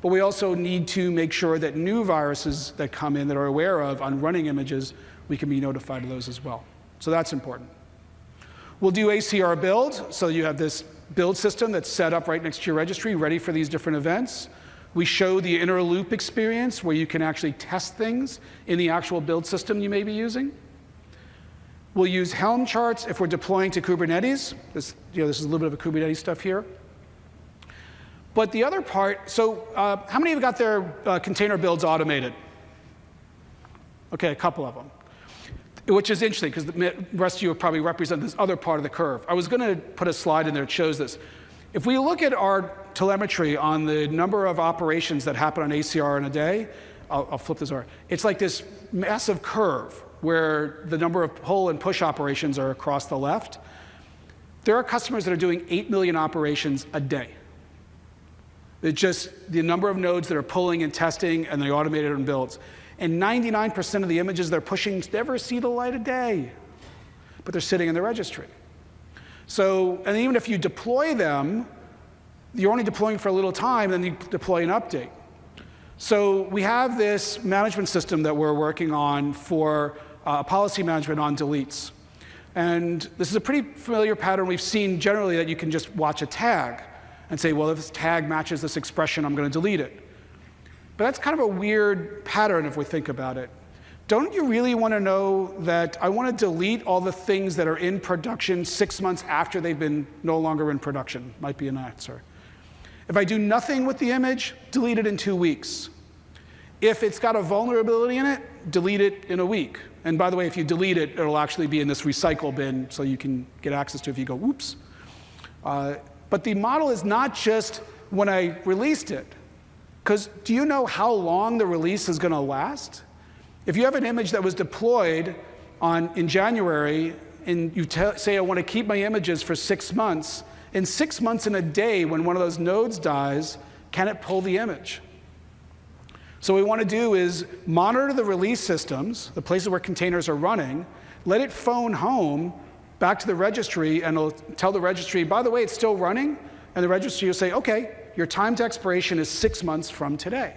But we also need to make sure that new viruses that come in that are aware of on running images, we can be notified of those as well. So that's important. We'll do ACR build, so you have this build system that's set up right next to your registry, ready for these different events. We show the inner loop experience where you can actually test things in the actual build system you may be using. We'll use Helm charts if we're deploying to Kubernetes. This is a little bit of a Kubernetes stuff here. But the other part, so how many have got their container builds automated? Okay, a couple of them. Which is interesting, because the rest of you probably represent this other part of the curve. I was going to put a slide in there that shows this. If we look at our telemetry on the number of operations that happen on ACR in a day, I'll flip this over. It's like this massive curve where the number of pull and push operations are across the left. There are customers that are doing 8 million operations a day. It's just the number of nodes that are pulling and testing, and they automated and builds. And 99% of the images they're pushing never see the light of day, but they're sitting in the registry. So, and even if you deploy them, you're only deploying for a little time, then you deploy an update. So we have this management system that we're working on for policy management on deletes. And this is a pretty familiar pattern we've seen generally, that you can just watch a tag and say, well, if this tag matches this expression, I'm going to delete it. But that's kind of a weird pattern if we think about it. Don't you really want to know that I want to delete all the things that are in production 6 months after they've been no longer in production? Might be an answer. If I do nothing with the image, delete it in 2 weeks. If it's got a vulnerability in it, delete it in a week. And by the way, if you delete it, it'll actually be in this recycle bin, so you can get access to it if you go, oops. But the model is not just when I released it. Because do you know how long the release is going to last? If you have an image that was deployed in January, and you say, I want to keep my images for 6 months, in 6 months and a day, when one of those nodes dies, can it pull the image? So what we want to do is monitor the release systems, the places where containers are running, let it phone home back to the registry, and it'll tell the registry, by the way, it's still running, and the registry will say, okay, your time to expiration is 6 months from today.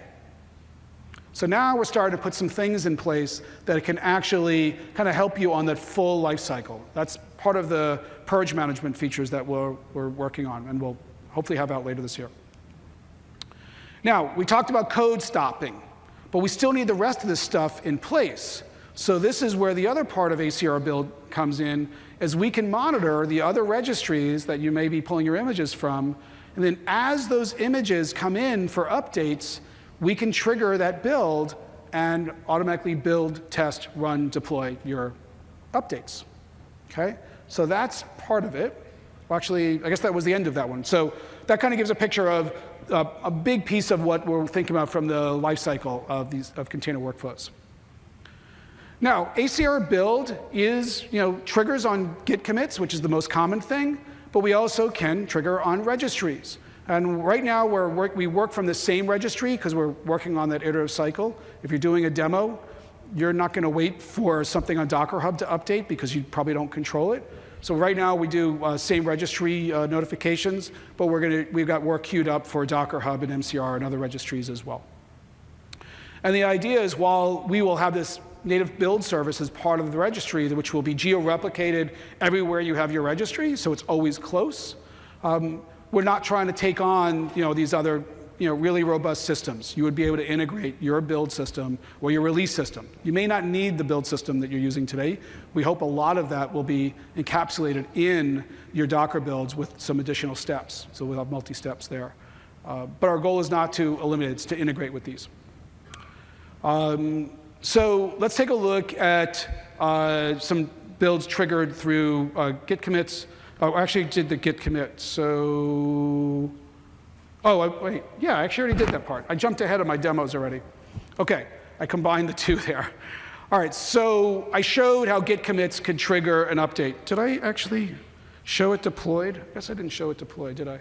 So now we're starting to put some things in place that can actually kind of help you on that full life cycle. That's part of the purge management features that we're working on, and we'll hopefully have out later this year. Now, we talked about code stopping. But we still need the rest of this stuff in place. So this is where the other part of ACR build comes in, is we can monitor the other registries that you may be pulling your images from, and then as those images come in for updates, we can trigger that build and automatically build, test, run, deploy your updates. Okay? So that's part of it. Well, actually, I guess that was the end of that one. So that kind of gives a picture of a big piece of what we're thinking about from the life cycle of container workflows. Now, ACR build is, triggers on Git commits, which is the most common thing, but we also can trigger on registries. And right now, we work from the same registry because we're working on that iterative cycle. If you're doing a demo, you're not going to wait for something on Docker Hub to update because you probably don't control it. So right now, we do same registry notifications, but we've got work queued up for Docker Hub and MCR and other registries as well. And the idea is, while we will have this native build service as part of the registry, which will be geo-replicated everywhere you have your registry, so it's always close. We're not trying to take on these other really robust systems. You would be able to integrate your build system or your release system. You may not need the build system that you're using today. We hope a lot of that will be encapsulated in your Docker builds with some additional steps. So we'll have multi-steps there. But our goal is not to eliminate it, it's to integrate with these. So let's take a look at some builds triggered through Git commits. Oh, I actually did the Git commit. So, wait, yeah, I actually already did that part. I jumped ahead of my demos already. Okay, I combined the two there. All right, so I showed how Git commits could trigger an update. Did I actually show it deployed? I guess I didn't show it deployed, did I?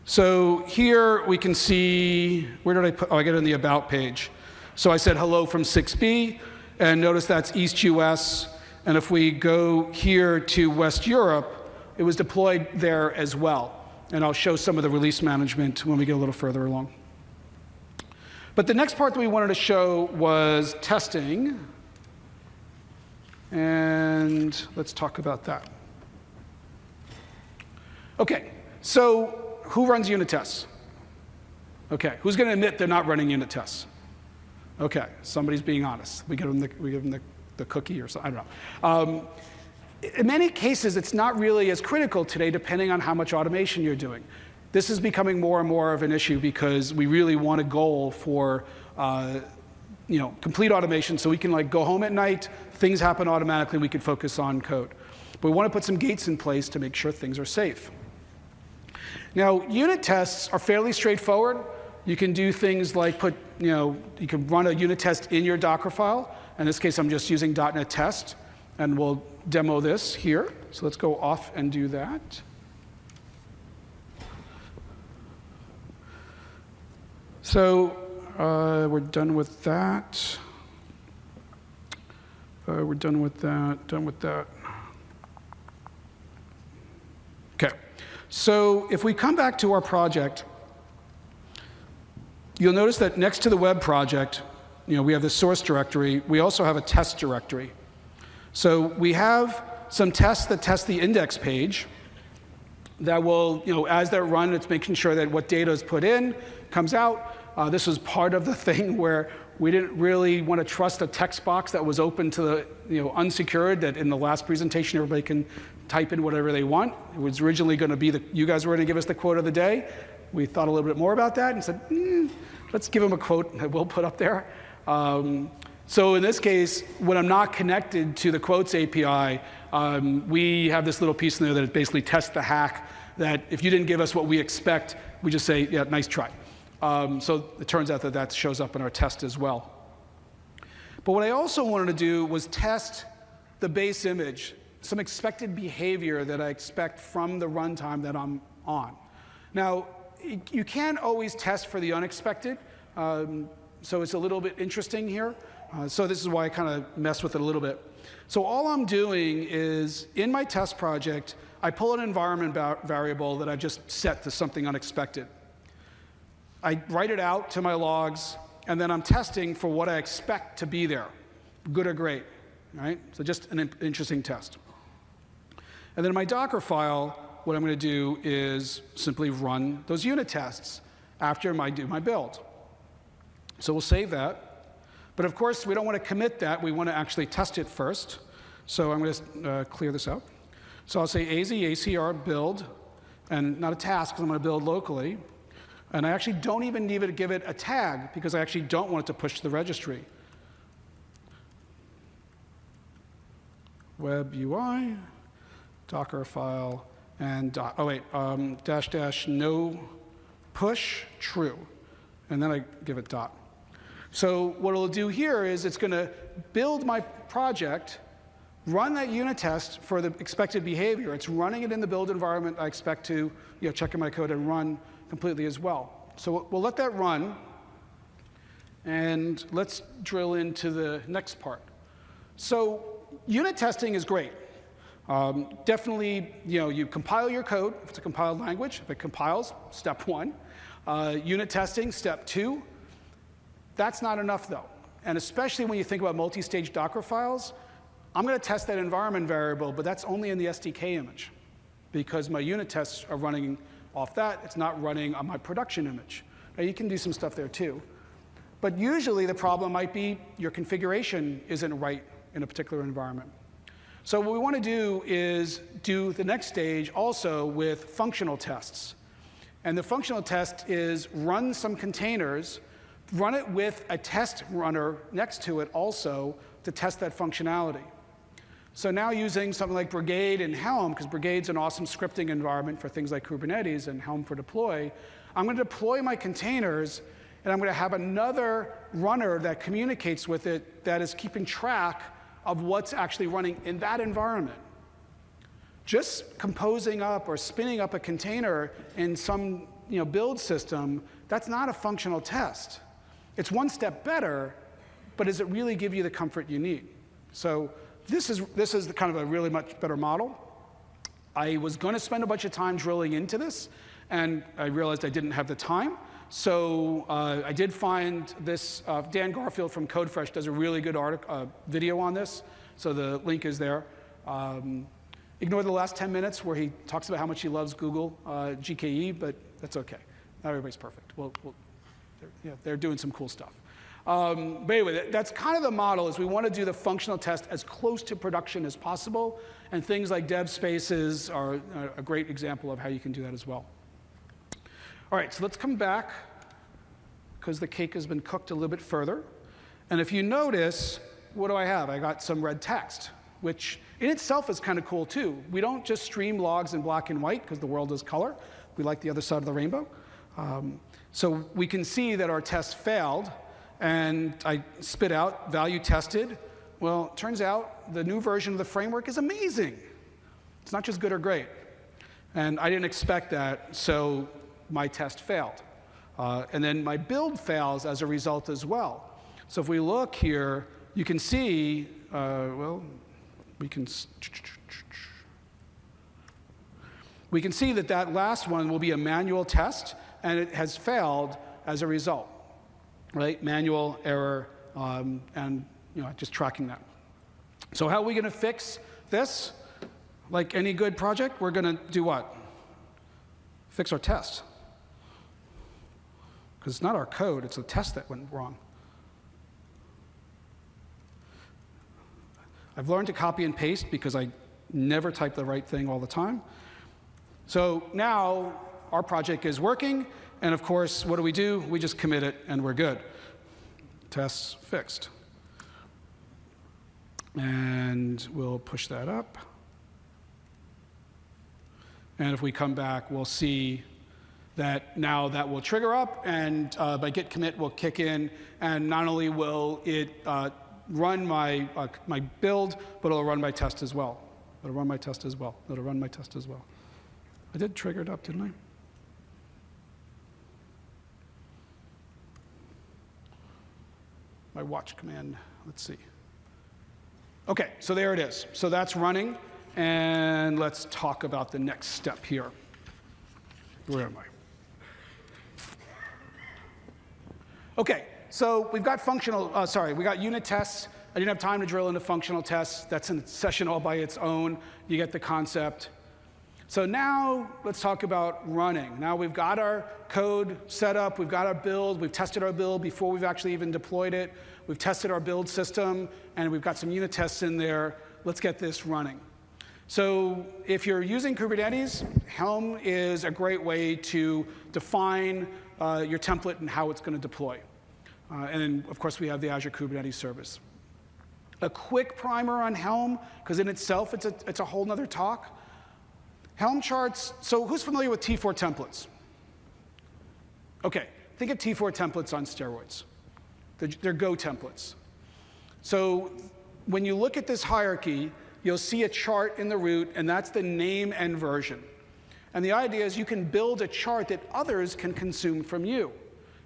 So here we can see, where did I put, I get it in the About page. So I said hello from 6B, and notice that's East US. And if we go here to West Europe, it was deployed there as well. And I'll show some of the release management when we get a little further along. But the next part that we wanted to show was testing. And let's talk about that. Okay, so who runs unit tests? Okay, who's going to admit they're not running unit tests? Okay, somebody's being honest. We give them the cookie or something, I don't know. In many cases, it's not really as critical today, depending on how much automation you're doing. This is becoming more and more of an issue because we really want a goal for complete automation so we can go home at night, things happen automatically, we can focus on code. But we want to put some gates in place to make sure things are safe. Now, unit tests are fairly straightforward. You can do things like you can run a unit test in your Docker file. In this case, I'm just using .NET Test, and we'll demo this here. So let's go off and do that. So we're done with that. We're done with that, done with that. Okay, so if we come back to our project, you'll notice that next to the web project, we have the source directory. We also have a test directory. So we have some tests that test the index page that will, as they're run, it's making sure that what data is put in comes out. This was part of the thing where we didn't really want to trust a text box that was open to the, unsecured, that in the last presentation everybody can type in whatever they want. It was originally going to be you guys were going to give us the quote of the day. We thought a little bit more about that and said, let's give them a quote that we'll put up there. So in this case, when I'm not connected to the quotes API, we have this little piece in there that basically tests the hack that if you didn't give us what we expect, we just say, yeah, nice try. So it turns out that that shows up in our test as well. But what I also wanted to do was test the base image, some expected behavior that I expect from the runtime that I'm on. Now, you can't always test for the unexpected. So it's a little bit interesting here. So this is why I kind of mess with it a little bit. So all I'm doing is, in my test project, I pull an environment variable that I've just set to something unexpected. I write it out to my logs, and then I'm testing for what I expect to be there, good or great, right? So just an interesting test. And then in my Docker file, what I'm going to do is simply run those unit tests after I do my build. So we'll save that. But of course, we don't want to commit that. We want to actually test it first. So I'm going to clear this out. So I'll say AZACR build, and not a task because I'm going to build locally. And I actually don't even need to give it a tag because I actually don't want it to push to the registry. Web UI, Docker file, and -- no push true. And then I give it dot. So what it'll do here is it's going to build my project, run that unit test for the expected behavior. It's running it in the build environment I expect to check in my code and run completely as well. So we'll let that run. And let's drill into the next part. So unit testing is great. Definitely, you compile your code if it's a compiled language. If it compiles, step one. Unit testing, step two. That's not enough, though. And especially when you think about multi-stage Docker files, I'm going to test that environment variable, but that's only in the SDK image because my unit tests are running off that. It's not running on my production image. Now, you can do some stuff there, too. But usually, the problem might be your configuration isn't right in a particular environment. So what we want to do is do the next stage also with functional tests. And the functional test is run some containers, run it with a test runner next to it also to test that functionality. So now using something like Brigade and Helm, because Brigade's an awesome scripting environment for things like Kubernetes and Helm for deploy, I'm going to deploy my containers, and I'm going to have another runner that communicates with it that is keeping track of what's actually running in that environment. Just composing up or spinning up a container in some build system, that's not a functional test. It's one step better, but does it really give you the comfort you need? So this is the kind of a really much better model. I was going to spend a bunch of time drilling into this, and I realized I didn't have the time. So I did find this. Dan Garfield from CodeFresh does a really good video on this. So the link is there. Ignore the last 10 minutes where he talks about how much he loves Google GKE, but that's OK. Not everybody's perfect. They're doing some cool stuff. But anyway, that's kind of the model, is we want to do the functional test as close to production as possible. And things like dev spaces are a great example of how you can do that as well. All right, so let's come back, because the cake has been cooked a little bit further. And if you notice, what do I have? I got some red text, which in itself is kind of cool, too. We don't just stream logs in black and white, because the world is color. We like the other side of the rainbow. So we can see that our test failed. And I spit out value tested. Well, it turns out the new version of the framework is amazing. It's not just good or great. And I didn't expect that, so my test failed. And then my build fails as a result as well. So if we look here, you can see, we can see that last one will be a manual test, and it has failed as a result. Right, manual error, and just tracking that. So how are we going to fix this? Like any good project, we're going to do what? Fix our test. Because it's not our code, it's the test that went wrong. I've learned to copy and paste because I never type the right thing all the time. So now our project is working. And of course, what do? We just commit it, and we're good. Tests fixed. And we'll push that up. And if we come back, we'll see that now that will trigger up, and by git commit will kick in. And not only will it run my build, but it'll run my test as well. It'll run my test as well. It'll run my test as well. I did trigger it up, didn't I? My watch command, let's see. OK, so there it is. So that's running. And let's talk about the next step here. Where am I? OK, so we've got we got unit tests. I didn't have time to drill into functional tests. That's a session all by its own. You get the concept. So now let's talk about running. Now we've got our code set up, we've got our build, we've tested our build before we've actually even deployed it, we've tested our build system, and we've got some unit tests in there. Let's get this running. So if you're using Kubernetes, Helm is a great way to define your template and how it's going to deploy. And then, of course, we have the Azure Kubernetes Service. A quick primer on Helm, because in itself, it's a whole nother talk. Helm charts, so who's familiar with T4 templates? Okay, think of T4 templates on steroids. They're Go templates. So when you look at this hierarchy, you'll see a chart in the root, and that's the name and version. And the idea is you can build a chart that others can consume from you.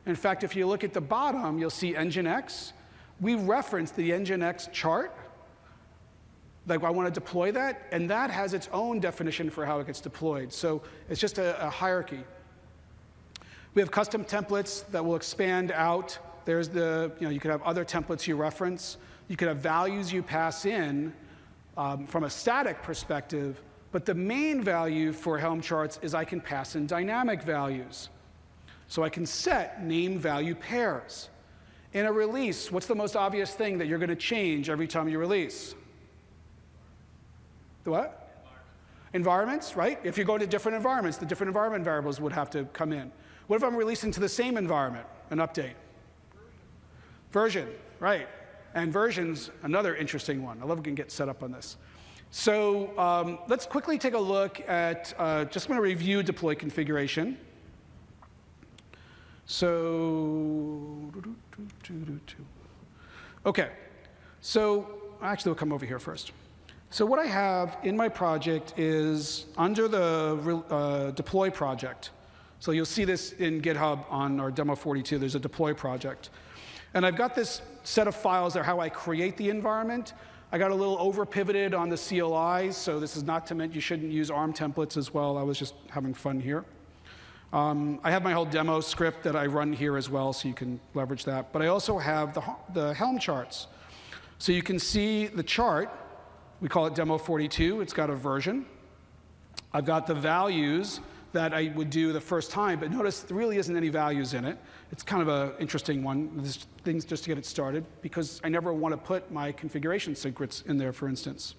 In fact, if you look at the bottom, you'll see Nginx. We reference the Nginx chart. Like, I want to deploy that, and that has its own definition for how it gets deployed. So it's just a hierarchy. We have custom templates that will expand out. There's you could have other templates you reference. You could have values you pass in from a static perspective, but the main value for Helm charts is I can pass in dynamic values. So I can set name value pairs. In a release, what's the most obvious thing that you're going to change every time you release? The what? Environments, right? If you go to different environments, the different environment variables would have to come in. What if I'm releasing to the same environment, an update? Version, right. And version's another interesting one. I love we can get set up on this. So let's quickly take a look at, just going to review deploy configuration. So, okay. So actually, we'll come over here first. So what I have in my project is under the deploy project. So you'll see this in GitHub on our demo 42. There's a deploy project. And I've got this set of files that are how I create the environment. I got a little over pivoted on the CLI, so this is not to mean you shouldn't use ARM templates as well. I was just having fun here. I have my whole demo script that I run here as well, so you can leverage that. But I also have the Helm charts. So you can see the chart. We call it demo 42. It's got a version. I've got the values that I would do the first time, but notice there really isn't any values in it. It's kind of an interesting one. There's things just to get it started, because I never want to put my configuration secrets in there, for instance.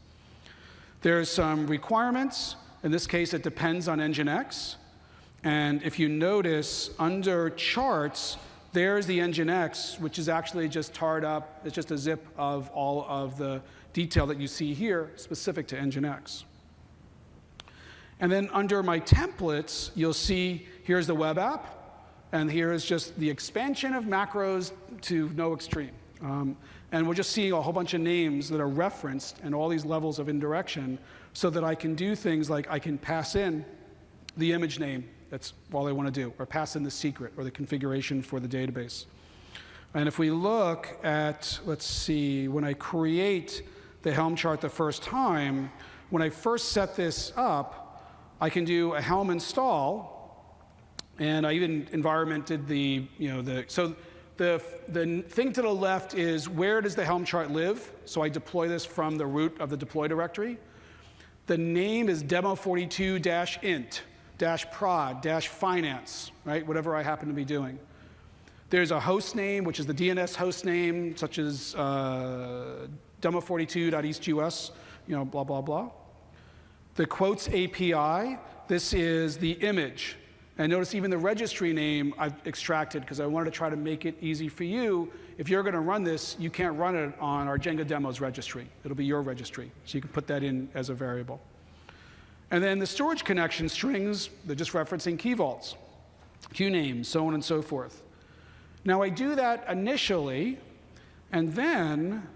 There's some requirements. In this case, it depends on Nginx. And if you notice, under charts, there's the Nginx, which is actually just tarred up. It's just a zip of all of the detail that you see here specific to Nginx. And then under my templates, you'll see here's the web app, and here is just the expansion of macros to no extreme. And we're just seeing a whole bunch of names that are referenced and all these levels of indirection, so that I can do things like I can pass in the image name. That's all I want to do, or pass in the secret or the configuration for the database. And if we look at, let's see, when I create the Helm chart the first time, when I first set this up, I can do a Helm install, and I even environmented so the thing to the left is where does the Helm chart live? So I deploy this from the root of the deploy directory. The name is demo42-int. -prod, -finance, right? Whatever I happen to be doing. There's a host name, which is the DNS host name, such as demo42.eastus, blah, blah, blah. The quotes API, this is the image. And notice even the registry name I've extracted, because I wanted to try to make it easy for you. If you're going to run this, you can't run it on our Jenga demos registry. It'll be your registry. So you can put that in as a variable. And then the storage connection strings, they're just referencing key vaults, queue names, so on and so forth. Now I do that initially, and then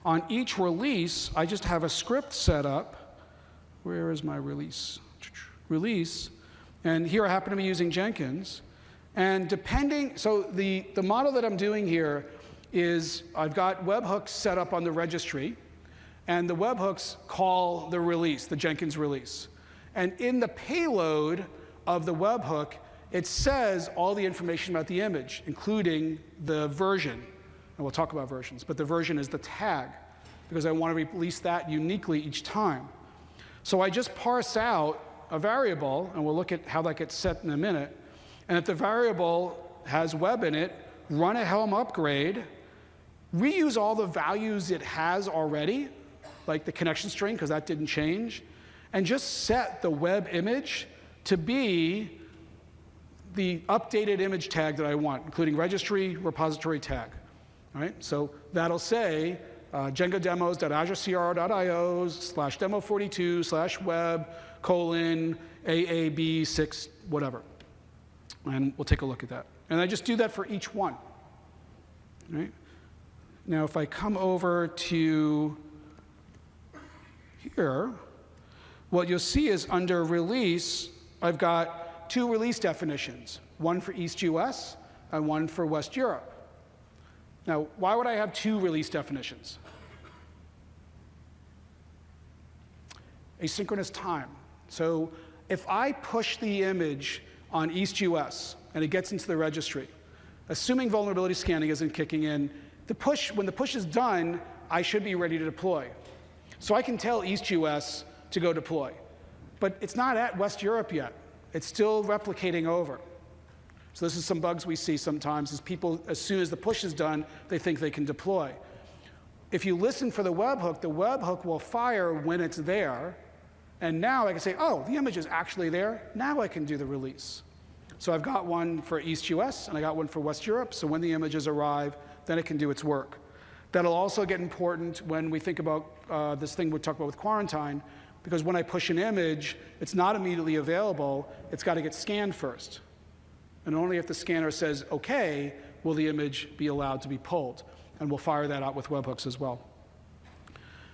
on each release, I just have a script set up. Where is my release? Release. And here I happen to be using Jenkins. And so the model that I'm doing here is I've got webhooks set up on the registry, and the webhooks call the release, the Jenkins release. And in the payload of the webhook, it says all the information about the image, including the version. And we'll talk about versions, but the version is the tag, because I want to release that uniquely each time. So I just parse out a variable, and we'll look at how that gets set in a minute, and if the variable has web in it, run a Helm upgrade, reuse all the values it has already, like the connection string, because that didn't change, and just set the web image to be the updated image tag that I want, including registry, repository tag. All right? So that'll say jengademos.azure.io/demo42/web:/AAB6, whatever. And we'll take a look at that. And I just do that for each one. All right? Now, if I come over to here, what you'll see is under release, I've got two release definitions, one for East US and one for West Europe. Now, why would I have two release definitions? Asynchronous time. So if I push the image on East US and it gets into the registry, assuming vulnerability scanning isn't kicking in, when the push is done, I should be ready to deploy. So I can tell East US to go deploy. But it's not at West Europe yet. It's still replicating over. So this is some bugs we see sometimes, is people, as soon as the push is done, they think they can deploy. If you listen for the webhook will fire when it's there. And now I can say, oh, the image is actually there. Now I can do the release. So I've got one for East US, and I got one for West Europe. So when the images arrive, then it can do its work. That'll also get important when we think about this thing we talked about with quarantine, because when I push an image, it's not immediately available. It's got to get scanned first. And only if the scanner says OK will the image be allowed to be pulled. And we'll fire that out with webhooks as well.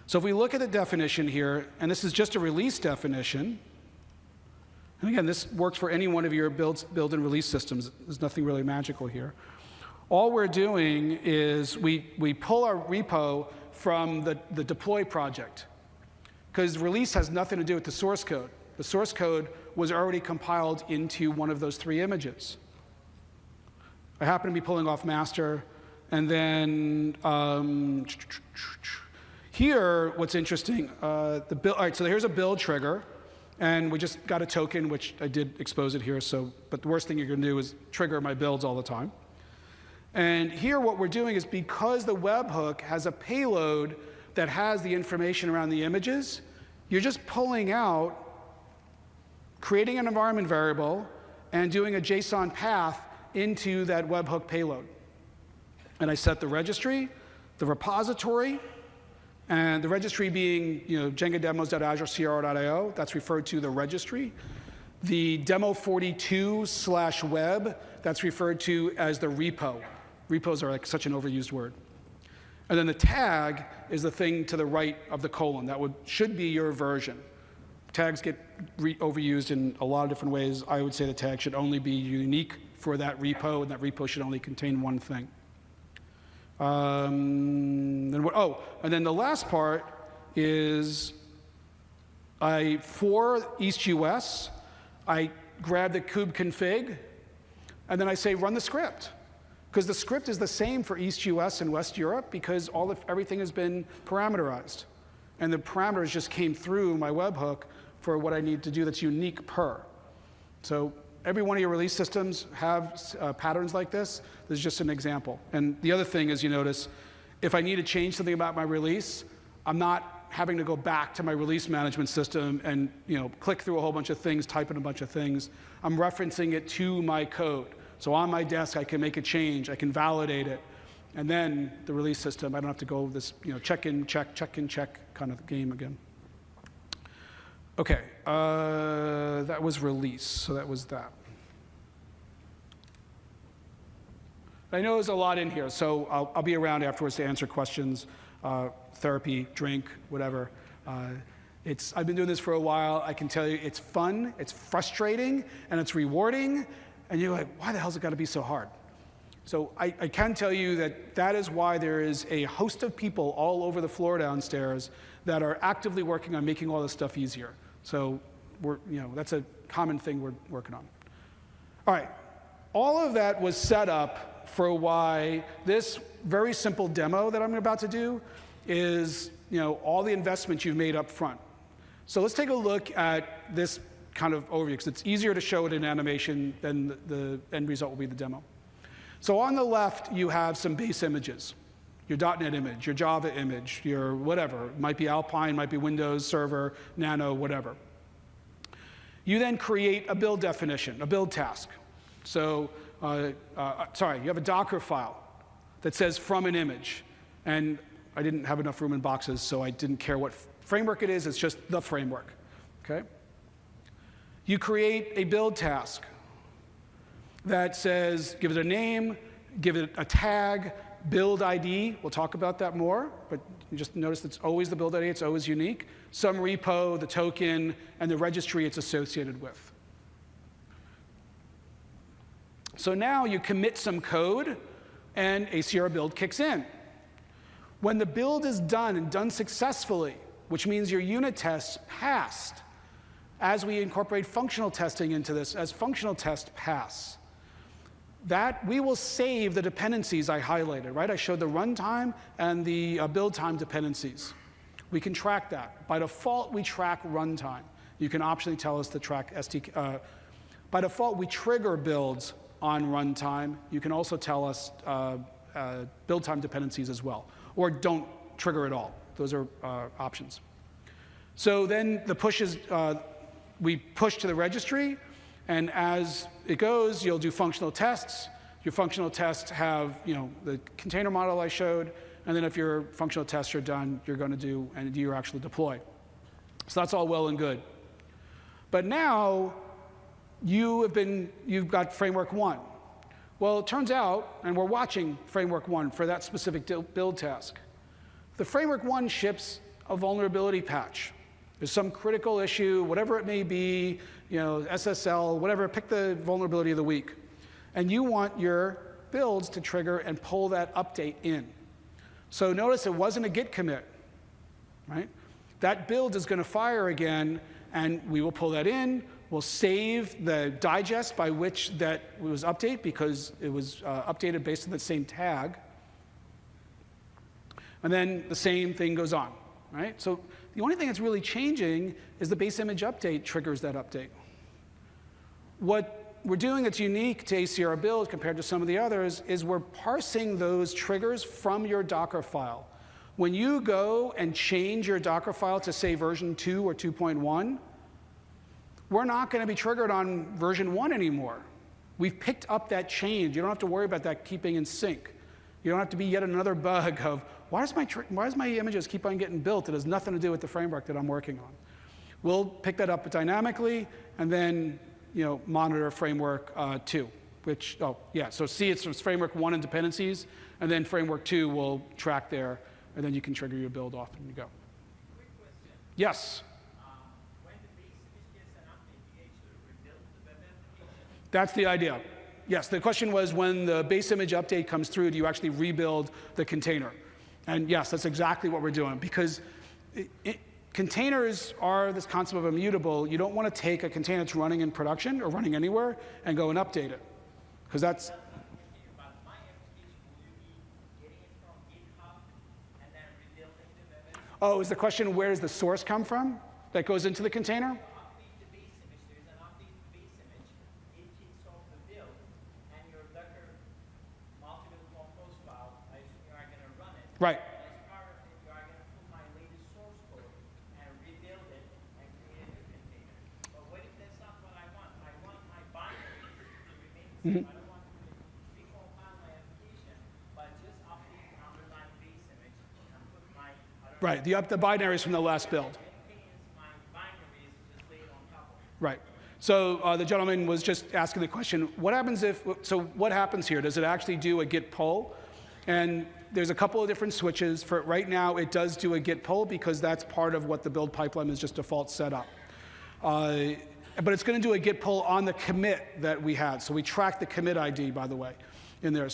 So if we look at the definition here, and this is just a release definition, and again, this works for any one of your build and release systems. There's nothing really magical here. All we're doing is we pull our repo from the deploy project, because release has nothing to do with the source code. The source code was already compiled into one of those three images. I happen to be pulling off master, and then here, what's interesting, all right, so here's a build trigger, and we just got a token, which I did expose it here, but the worst thing you're going to do is trigger my builds all the time. And here what we're doing is, because the webhook has a payload that has the information around the images, you're just pulling out, creating an environment variable, and doing a JSON path into that webhook payload. And I set the registry, the repository, and the registry being jengademos.azure.cr.io, that's referred to the registry. The demo42/web, that's referred to as the repo. Repos are like such an overused word. And then the tag is the thing to the right of the colon. That should be your version. Tags get overused in a lot of different ways. I would say the tag should only be unique for that repo, and that repo should only contain one thing. And then the last part is for East US, I grab the kubeconfig, and then I say run the script. Because the script is the same for East US and West Europe, because everything has been parameterized. And the parameters just came through my webhook for what I need to do that's unique per. So every one of your release systems have patterns like this. This is just an example. And the other thing is, you notice, if I need to change something about my release, I'm not having to go back to my release management system and click through a whole bunch of things, type in a bunch of things. I'm referencing it to my code. So on my desk, I can make a change, I can validate it, and then the release system, I don't have to go this check-in, check, check-in, check kind of game again. Okay, that was release, so that was that. I know there's a lot in here, so I'll be around afterwards to answer questions, therapy, drink, whatever. I've been doing this for a while. I can tell you it's fun, it's frustrating, and it's rewarding. And you're like, why the hell's it got to be so hard? So I can tell you that is why there is a host of people all over the floor downstairs that are actively working on making all this stuff easier. So that's a common thing we're working on. All right, all of that was set up for why this very simple demo that I'm about to do is all the investment you've made up front. So let's take a look at this kind of overview because it's easier to show it in animation than the end result will be the demo. So on the left, you have some base images. Your .NET image, your Java image, your whatever. It might be Alpine, might be Windows Server, Nano, whatever. You then create a build definition, a build task. So, you have a Docker file that says from an image. And I didn't have enough room in boxes, so I didn't care what framework it is. It's just the framework. Okay? You create a build task that says, give it a name, give it a tag, build ID. We'll talk about that more, but you just notice it's always the build ID. It's always unique. Some repo, the token, and the registry it's associated with. So now you commit some code, and ACR build kicks in. When the build is done and done successfully, which means your unit tests passed, as we incorporate functional testing into this, as functional tests pass, that we will save the dependencies I highlighted, right? I showed the runtime and the build time dependencies. We can track that. By default, we track runtime. You can optionally tell us to track STK. By default, we trigger builds on runtime. You can also tell us build time dependencies as well, or don't trigger at all. Those are options. So then the push is, we push to the registry, and as it goes, you'll do functional tests. Your functional tests have, the container model I showed, and then if your functional tests are done, you're going to do your actual deploy. So that's all well and good. But now you've got framework 1. Well, it turns out, and we're watching framework 1 for that specific build task. The framework 1 ships a vulnerability patch. There's some critical issue, whatever it may be, SSL, whatever, pick the vulnerability of the week. And you want your builds to trigger and pull that update in. So notice it wasn't a Git commit, right? That build is going to fire again, and we will pull that in. We'll save the digest by which that was updated because it was updated based on the same tag. And then the same thing goes on, right? So the only thing that's really changing is the base image update triggers that update. What we're doing that's unique to ACR build compared to some of the others is we're parsing those triggers from your Docker file. When you go and change your Docker file to, say, version 2 or 2.1, we're not going to be triggered on version 1 anymore. We've picked up that change. You don't have to worry about that keeping in sync. You don't have to be yet another bug of, why does my images keep on getting built? It has nothing to do with the framework that I'm working on. We'll pick that up dynamically, and then monitor framework 2, which, so see it's framework 1 and dependencies, and then framework 2 will track there, and then you can trigger your build off and you go. Quick question. Yes? When the base image gets an update, do you actually rebuild the web application? That's the idea. Yes, the question was when the base image update comes through, do you actually rebuild the container? And yes, that's exactly what we're doing, because containers are this concept of immutable. You don't want to take a container that's running in production or running anywhere and go and update it, because that's. About my application, will you be getting it from GitHub and then rebuilding the web application? Oh, is the question where does the source come from that goes into the container? Update the base image. There's an update base image. It kicks off the build, and your Docker multiple compose file, I assume you are going to run it. Right. As part of it, you are going to put my latest source code and rebuild it and create a new container. But what if that's not what I want? I want my binaries to remain the same. I don't want to recompile my application, but just update the underlying base image and put my Right, the binaries from the last build. contains my binaries just laid on top of it. Right. So the gentleman was just asking the question, what happens what happens here? Does it actually do a git pull? And there's a couple of different switches. For right now, it does do a git pull because that's part of what the build pipeline is just default set up. But it's going to do a git pull on the commit that we had. So we track the commit ID, by the way, in there.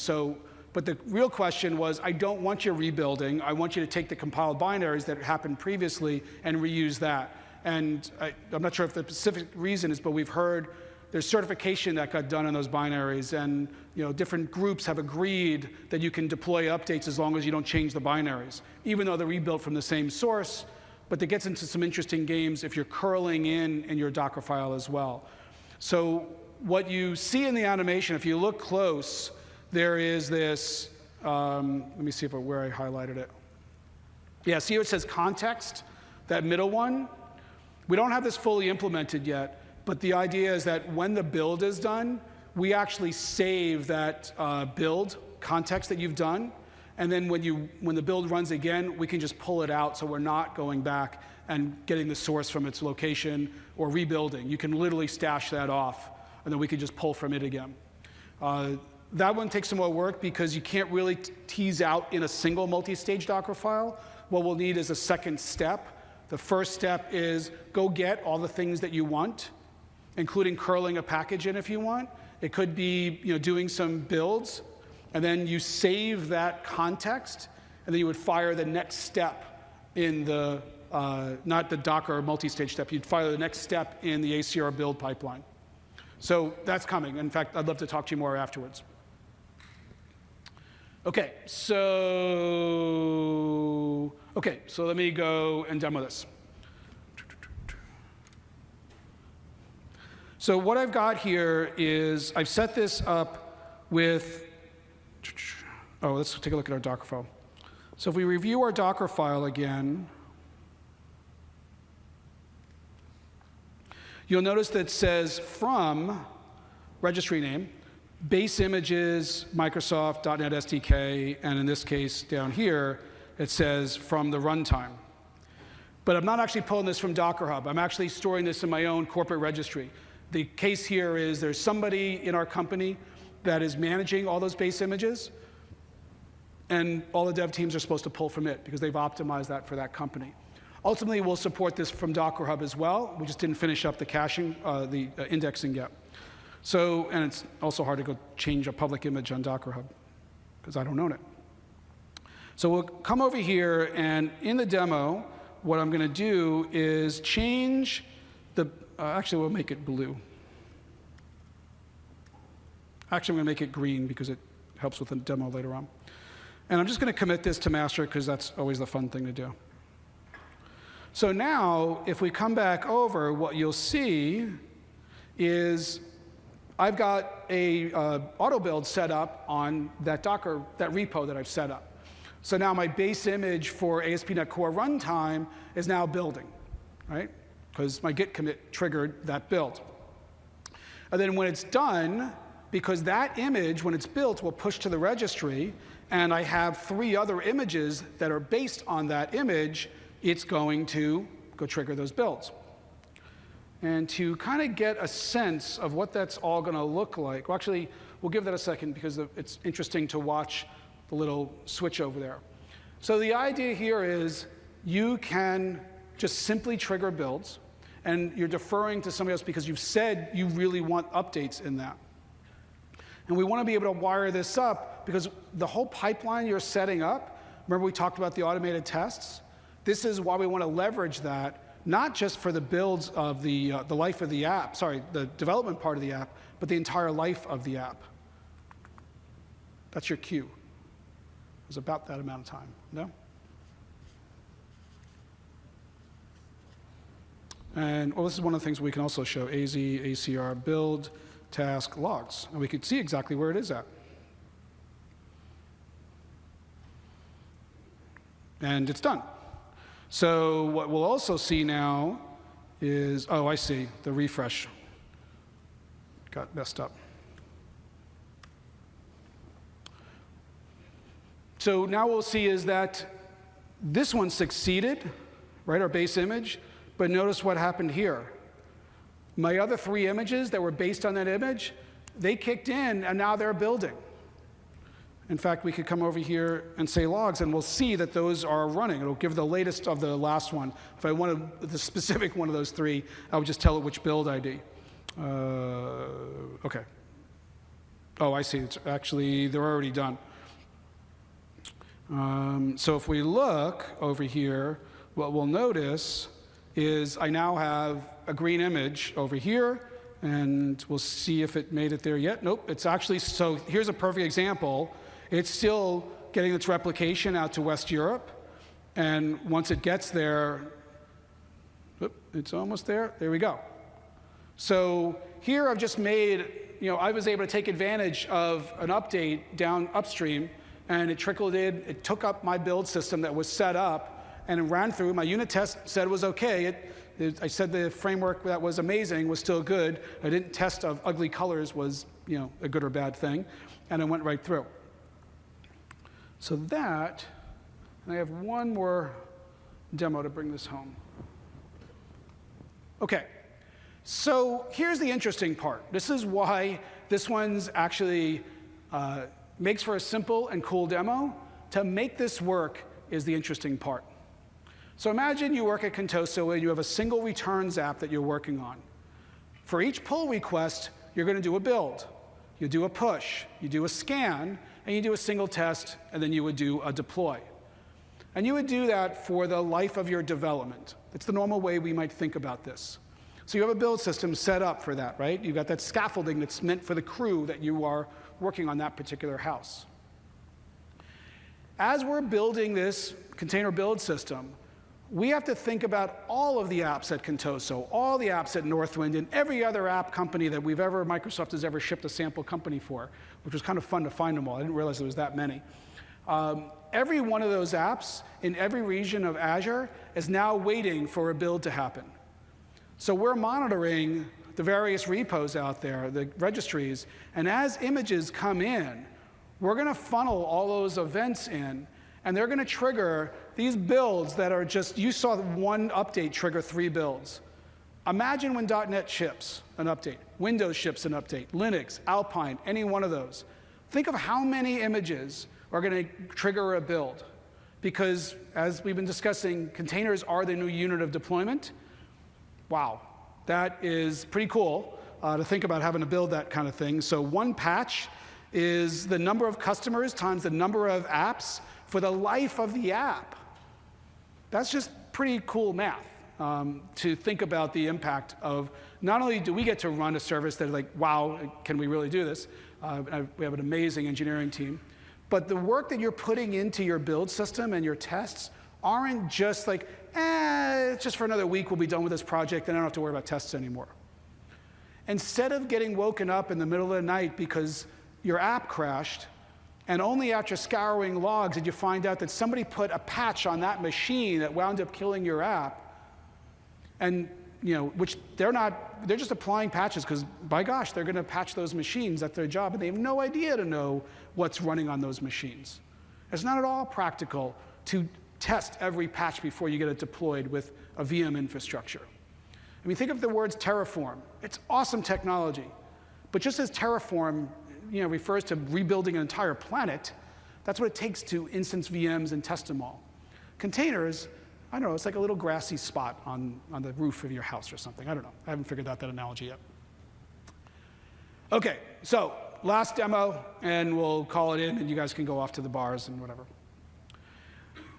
But the real question was, I don't want you rebuilding. I want you to take the compiled binaries that happened previously and reuse that. And I'm not sure if the specific reason is, but we've heard there's certification that got done on those binaries, and different groups have agreed that you can deploy updates as long as you don't change the binaries. Even though they're rebuilt from the same source, but that gets into some interesting games if you're curling in your Docker file as well. So what you see in the animation, if you look close, there is this, let me see where I highlighted it. Yeah, see how it says context, that middle one? We don't have this fully implemented yet, but the idea is that when the build is done, we actually save that build context that you've done, and then when the build runs again, we can just pull it out so we're not going back and getting the source from its location or rebuilding. You can literally stash that off, and then we can just pull from it again. That one takes some more work because you can't really tease out in a single multi-stage Docker file. What we'll need is a second step. The first step is go get all the things that you want, including curling a package in if you want. It could be doing some builds, and then you save that context, and then you would fire the next step in the, not the Docker multi-stage step, you'd fire the next step in the ACR build pipeline. So that's coming. In fact, I'd love to talk to you more afterwards. Okay, so let me go and demo this. So what I've got here is I've set this up with, let's take a look at our Docker file. So if we review our Docker file again, you'll notice that it says from registry name, base images, Microsoft, .NET SDK, and in this case down here, it says from the runtime. But I'm not actually pulling this from Docker Hub. I'm actually storing this in my own corporate registry. The case here is there's somebody in our company that is managing all those base images, and all the dev teams are supposed to pull from it because they've optimized that for that company. Ultimately, we'll support this from Docker Hub as well. We just didn't finish up the caching, the indexing yet. So, and it's also hard to go change a public image on Docker Hub because I don't own it. So we'll come over here, and in the demo, what I'm going to do is change the, actually we'll make it blue. Actually, I'm going to make it green because it helps with the demo later on. And I'm just going to commit this to master because that's always the fun thing to do. So now, if we come back over, what you'll see is I've got a auto build set up on that Docker, that repo that I've set up. So now my base image for ASP.NET Core runtime is now building, right? Because my git commit triggered that build. And then when it's done, because that image, when it's built, will push to the registry, and I have 3 other images that are based on that image, it's going to go trigger those builds. And to kind of get a sense of what that's all going to look like, well, actually, we'll give that a second because it's interesting to watch the little switch over there. So the idea here is you can just simply trigger builds, and you're deferring to somebody else because you've said you really want updates in that. And we want to be able to wire this up because the whole pipeline you're setting up, remember we talked about the automated tests? This is why we want to leverage that, not just for the builds of the life of the app, sorry, the development part of the app, but the entire life of the app. That's your queue. It was about that amount of time, no? And well, this is one of the things we can also show, AZ, ACR, build, task, logs. And we can see exactly where it is at. And it's done. So what we'll also see now is, oh, I see, the refresh got messed up. So now what we'll see is that this one succeeded, right, our base image, but notice what happened here. My other 3 images that were based on that image, they kicked in, and now they're building. In fact, we could come over here and say logs, and we'll see that those are running. It'll give the latest of the last one. If I wanted the specific one of those 3, I would just tell it which build ID. OK. Oh, I see. It's actually, they're already done. So if we look over here, what we'll notice is I now have a green image over here, and we'll see if it made it there yet. Nope, it's actually, so here's a perfect example. It's still getting its replication out to West Europe, and once it gets there, Oop, it's almost there. There we go. So here I've just made, I was able to take advantage of an update down upstream, and it trickled in. It took up my build system that was set up, and it ran through. My unit test said it was okay. I said the framework that was amazing was still good. I didn't test of ugly colors was, a good or bad thing, and it went right through. So that, and I have one more demo to bring this home. Okay, so here's the interesting part. This is why this one's actually makes for a simple and cool demo. To make this work is the interesting part. So imagine you work at Contoso and you have a single returns app that you're working on. For each pull request, you're going to do a build. You do a push, you do a scan, and you do a single test, and then you would do a deploy. And you would do that for the life of your development. It's the normal way we might think about this. So you have a build system set up for that, right? You've got that scaffolding that's meant for the crew that you are working on that particular house. As we're building this container build system, we have to think about all of the apps at Contoso, all the apps at Northwind, and every other app company that Microsoft has ever shipped a sample company for, which was kind of fun to find them all. I didn't realize there was that many. Every one of those apps in every region of Azure is now waiting for a build to happen. So we're monitoring the various repos out there, the registries, and as images come in, we're going to funnel all those events in, and they're going to trigger these builds that are just, you saw one update trigger 3 builds. Imagine when .NET ships an update, Windows ships an update, Linux, Alpine, any one of those. Think of how many images are going to trigger a build. Because as we've been discussing, containers are the new unit of deployment. Wow, that is pretty cool to think about having to build that kind of thing. So one patch is the number of customers times the number of apps for the life of the app. That's just pretty cool math to think about the impact of not only do we get to run a service that is like, wow, can we really do this? We have an amazing engineering team. But the work that you're putting into your build system and your tests aren't just like, it's just for another week, we'll be done with this project, and I don't have to worry about tests anymore. Instead of getting woken up in the middle of the night because your app crashed, and only after scouring logs did you find out that somebody put a patch on that machine that wound up killing your app, and which they're just applying patches because, by gosh, they're going to patch those machines. That's their job, and they have no idea to know what's running on those machines. It's not at all practical to test every patch before you get it deployed with a VM infrastructure. I mean, think of the words Terraform. It's awesome technology, but just as Terraform refers to rebuilding an entire planet, that's what it takes to instance VMs and test them all. Containers, I don't know, it's like a little grassy spot on the roof of your house or something. I don't know. I haven't figured out that analogy yet. Okay, so last demo, and we'll call it in, and you guys can go off to the bars and whatever.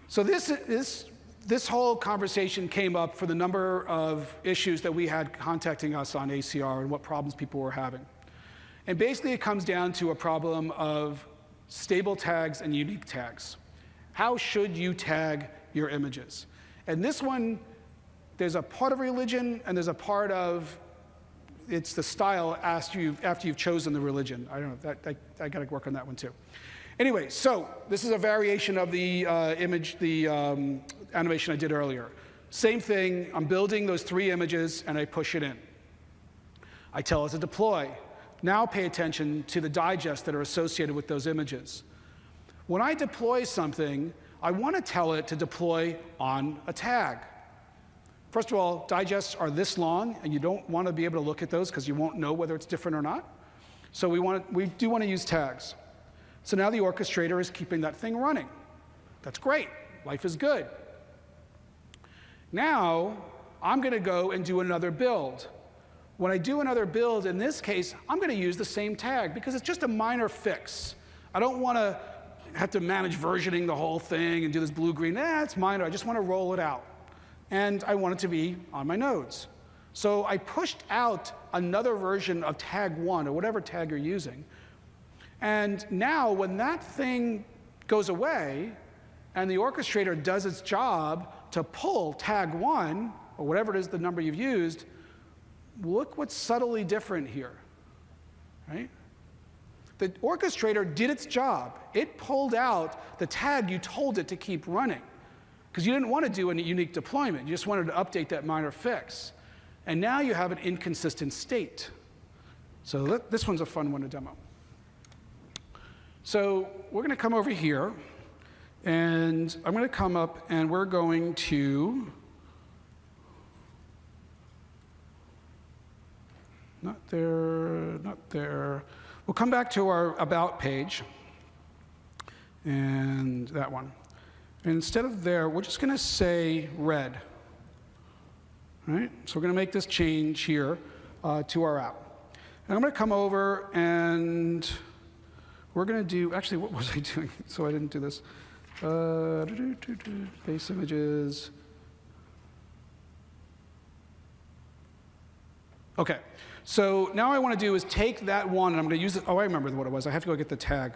So this whole conversation came up for the number of issues that we had contacting us on ACR and what problems people were having. And basically, it comes down to a problem of stable tags and unique tags. How should you tag your images? And this one, there's a part of religion, and there's a part of it's the style after you've chosen the religion. I don't know. I got to work on that one too. Anyway, so this is a variation of the animation I did earlier. Same thing. I'm building those 3 images, and I push it in. I tell it to deploy. Now pay attention to the digests that are associated with those images. When I deploy something, I want to tell it to deploy on a tag. First of all, digests are this long, and you don't want to be able to look at those because you won't know whether it's different or not. So we do want to use tags. So now the orchestrator is keeping that thing running. That's great. Life is good. Now, I'm going to go and do another build. When I do another build, in this case, I'm going to use the same tag because it's just a minor fix. I don't want to have to manage versioning the whole thing and do this blue-green. It's minor. I just want to roll it out. And I want it to be on my nodes. So I pushed out another version of tag 1, or whatever tag you're using. And now, when that thing goes away and the orchestrator does its job to pull tag 1, or whatever it is the number you've used, look what's subtly different here, right? The orchestrator did its job. It pulled out the tag you told it to keep running, because you didn't want to do a unique deployment. You just wanted to update that minor fix. And now you have an inconsistent state. So this one's a fun one to demo. So we're going to come over here, and I'm going to come up, and we're going to, not there, not there. We'll come back to our About page, and that one. And instead of there, we're just going to say red. Right? So we're going to make this change here to our app. And I'm going to come over, and we're going to do, actually, what was I doing? So I didn't do this. Base images. OK. So now what I want to do is take that one, and I'm going to use it. Oh, I remember what it was. I have to go get the tag.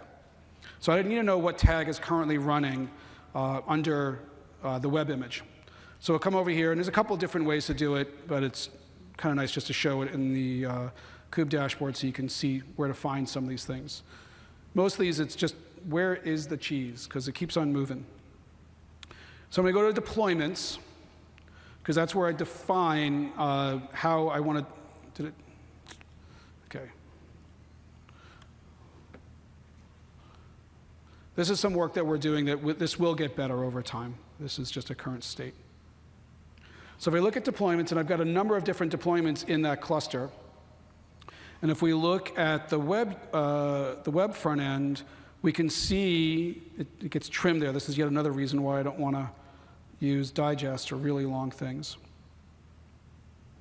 So I need to know what tag is currently running under the web image. So we'll come over here, and there's a couple of different ways to do it, but it's kind of nice just to show it in the Kube dashboard so you can see where to find some of these things. Most of these, it's just, where is the cheese? Because it keeps on moving. So I'm going to go to deployments, because that's where I define how I want to, did it? OK. This is some work that we're doing that this will get better over time. This is just a current state. So if I look at deployments, and I've got a number of different deployments in that cluster, and if we look at the web front end, we can see it gets trimmed there. This is yet another reason why I don't want to use digest or really long things.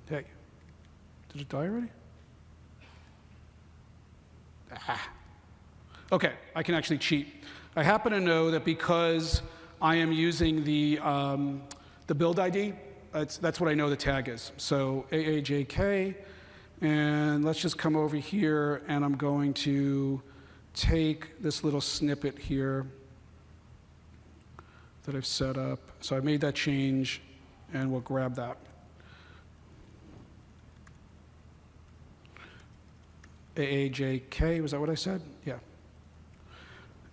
Hey, did it die already? Ah. OK, I can actually cheat. I happen to know that because I am using the build ID, that's what I know the tag is. So AAJK, and let's just come over here, and I'm going to take this little snippet here that I've set up. So I made that change, and we'll grab that. AAJK, was that what I said? Yeah.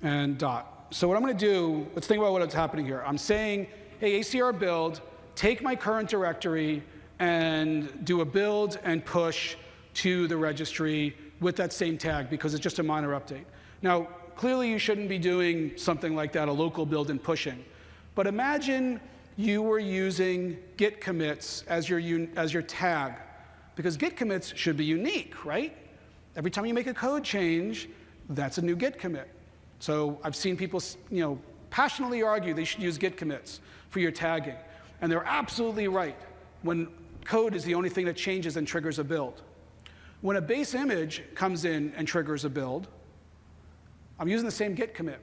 And dot. So what I'm going to do, let's think about what's happening here. I'm saying, hey, ACR build, take my current directory and do a build and push to the registry with that same tag, because it's just a minor update. Now, clearly you shouldn't be doing something like that, a local build and pushing. But imagine you were using git commits as your tag, because git commits should be unique, right? Every time you make a code change, that's a new git commit. So I've seen people, passionately argue they should use git commits for your tagging. And they're absolutely right when code is the only thing that changes and triggers a build. When a base image comes in and triggers a build, I'm using the same git commit.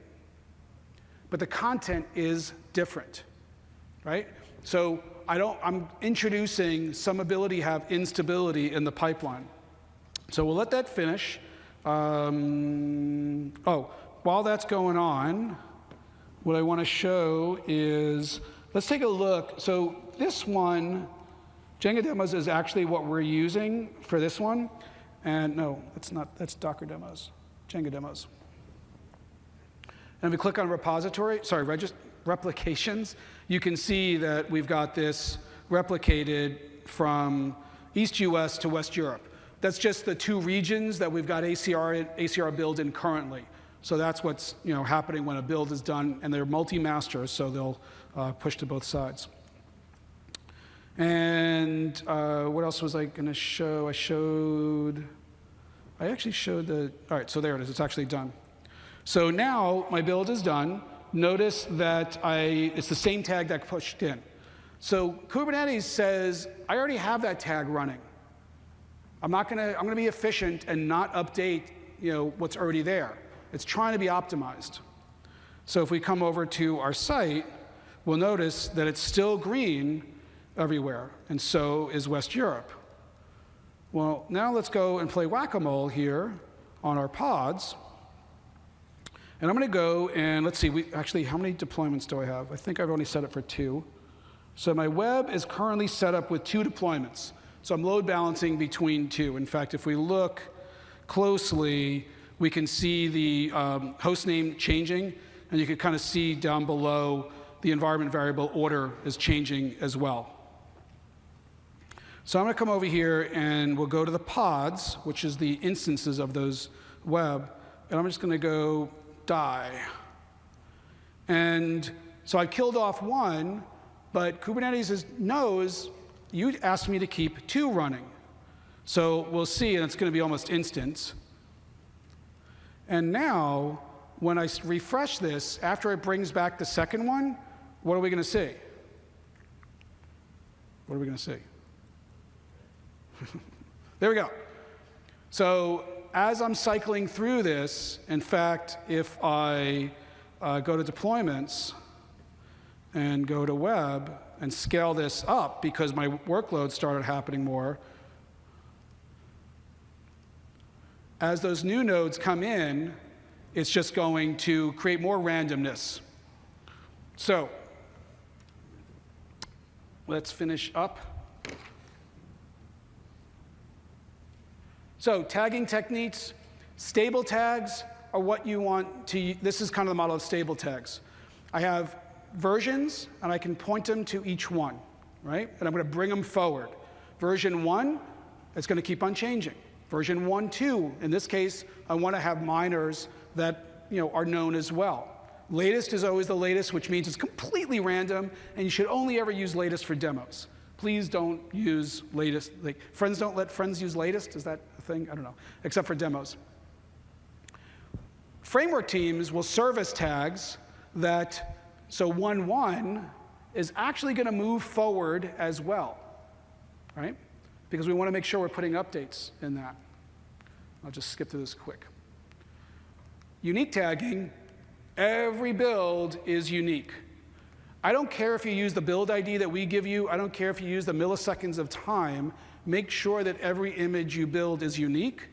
But the content is different, right? So I'm introducing some ability to have instability in the pipeline. So we'll let that finish. While that's going on, what I want to show is, let's take a look. So this one, Jenga demos is actually what we're using for this one. And no, it's not. That's Docker demos, Jenga demos. And if we click on replications, you can see that we've got this replicated from East US to West Europe. That's just the two regions that we've got ACR build in currently. So that's what's happening when a build is done, and they're multi-masters, so they'll push to both sides. And what else was I going to show? I actually showed all right, so there it is. It's actually done. So now my build is done. Notice that it's the same tag that pushed in. So Kubernetes says, I already have that tag running. I'm going to be efficient and not update what's already there. It's trying to be optimized. So if we come over to our site, we'll notice that it's still green everywhere, and so is West Europe. Well, now let's go and play whack-a-mole here on our pods. And I'm going to go and let's see, how many deployments do I have? I think I've only set it for 2. So my web is currently set up with 2 deployments. So I'm load balancing between 2. In fact, if we look closely, we can see the host name changing, and you can kind of see down below the environment variable order is changing as well. So I'm going to come over here and we'll go to the pods, which is the instances of those web, and I'm just going to go die. And so I killed off 1, but Kubernetes knows you asked me to keep 2 running. So we'll see, and it's going to be almost instant. And now, when I refresh this, after it brings back the second one, what are we going to see? What are we going to see? There we go. So as I'm cycling through this, in fact, if I go to deployments and go to web and scale this up because my workload started happening more, as those new nodes come in, it's just going to create more randomness. So let's finish up. So tagging techniques, stable tags are what you want to, this is kind of the model of stable tags. I have versions, and I can point them to each one, right? And I'm going to bring them forward. Version 1, it's going to keep on changing. Version 1.2, in this case, I want to have minors that are known as well. Latest is always the latest, which means it's completely random, and you should only ever use latest for demos. Please don't use latest. Like, friends don't let friends use latest. Is that a thing? I don't know. Except for demos. Framework teams will serve as tags that, so 1.1 is actually going to move forward as well, right? Because we want to make sure we're putting updates in that. I'll just skip through this quick. Unique tagging, every build is unique. I don't care if you use the build ID that we give you. I don't care if you use the milliseconds of time. Make sure that every image you build is unique.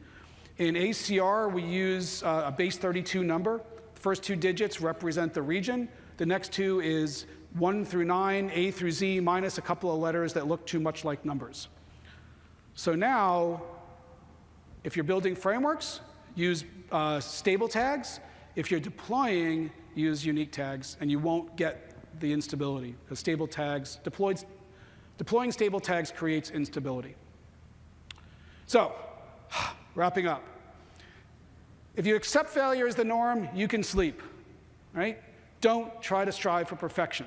In ACR, we use a base 32 number. The first 2 digits represent the region. The next 2 is 1 through 9, A through Z, minus a couple of letters that look too much like numbers. So now, if you're building frameworks, use stable tags. If you're deploying, use unique tags, and you won't get the instability. Because stable tags, deploying stable tags creates instability. So, wrapping up. If you accept failure as the norm, you can sleep, right? Don't try to strive for perfection.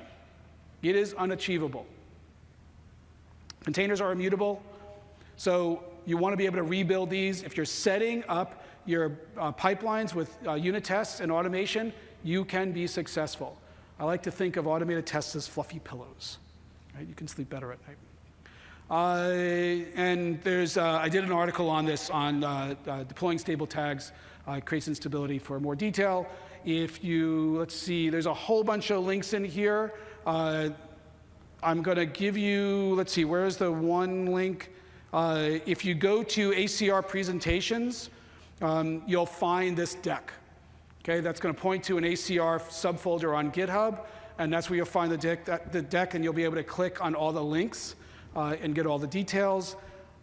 It is unachievable. Containers are immutable, so you want to be able to rebuild these. If you're setting up your pipelines with unit tests and automation, you can be successful. I like to think of automated tests as fluffy pillows, right? You can sleep better at night. And there's, I did an article on this, on deploying stable tags creates instability for more detail. If you, let's see, there's a whole bunch of links in here. I'm going to give you, let's see, where's the one link? If you go to ACR presentations, you'll find this deck. Okay, that's going to point to an ACR subfolder on GitHub, and that's where you'll find the deck, and you'll be able to click on all the links and get all the details.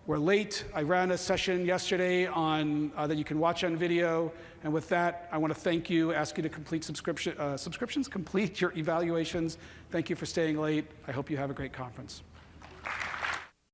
We're late. I ran a session yesterday on that you can watch on video, and with that, I want to thank you, ask you to complete subscriptions, complete your evaluations. Thank you for staying late. I hope you have a great conference.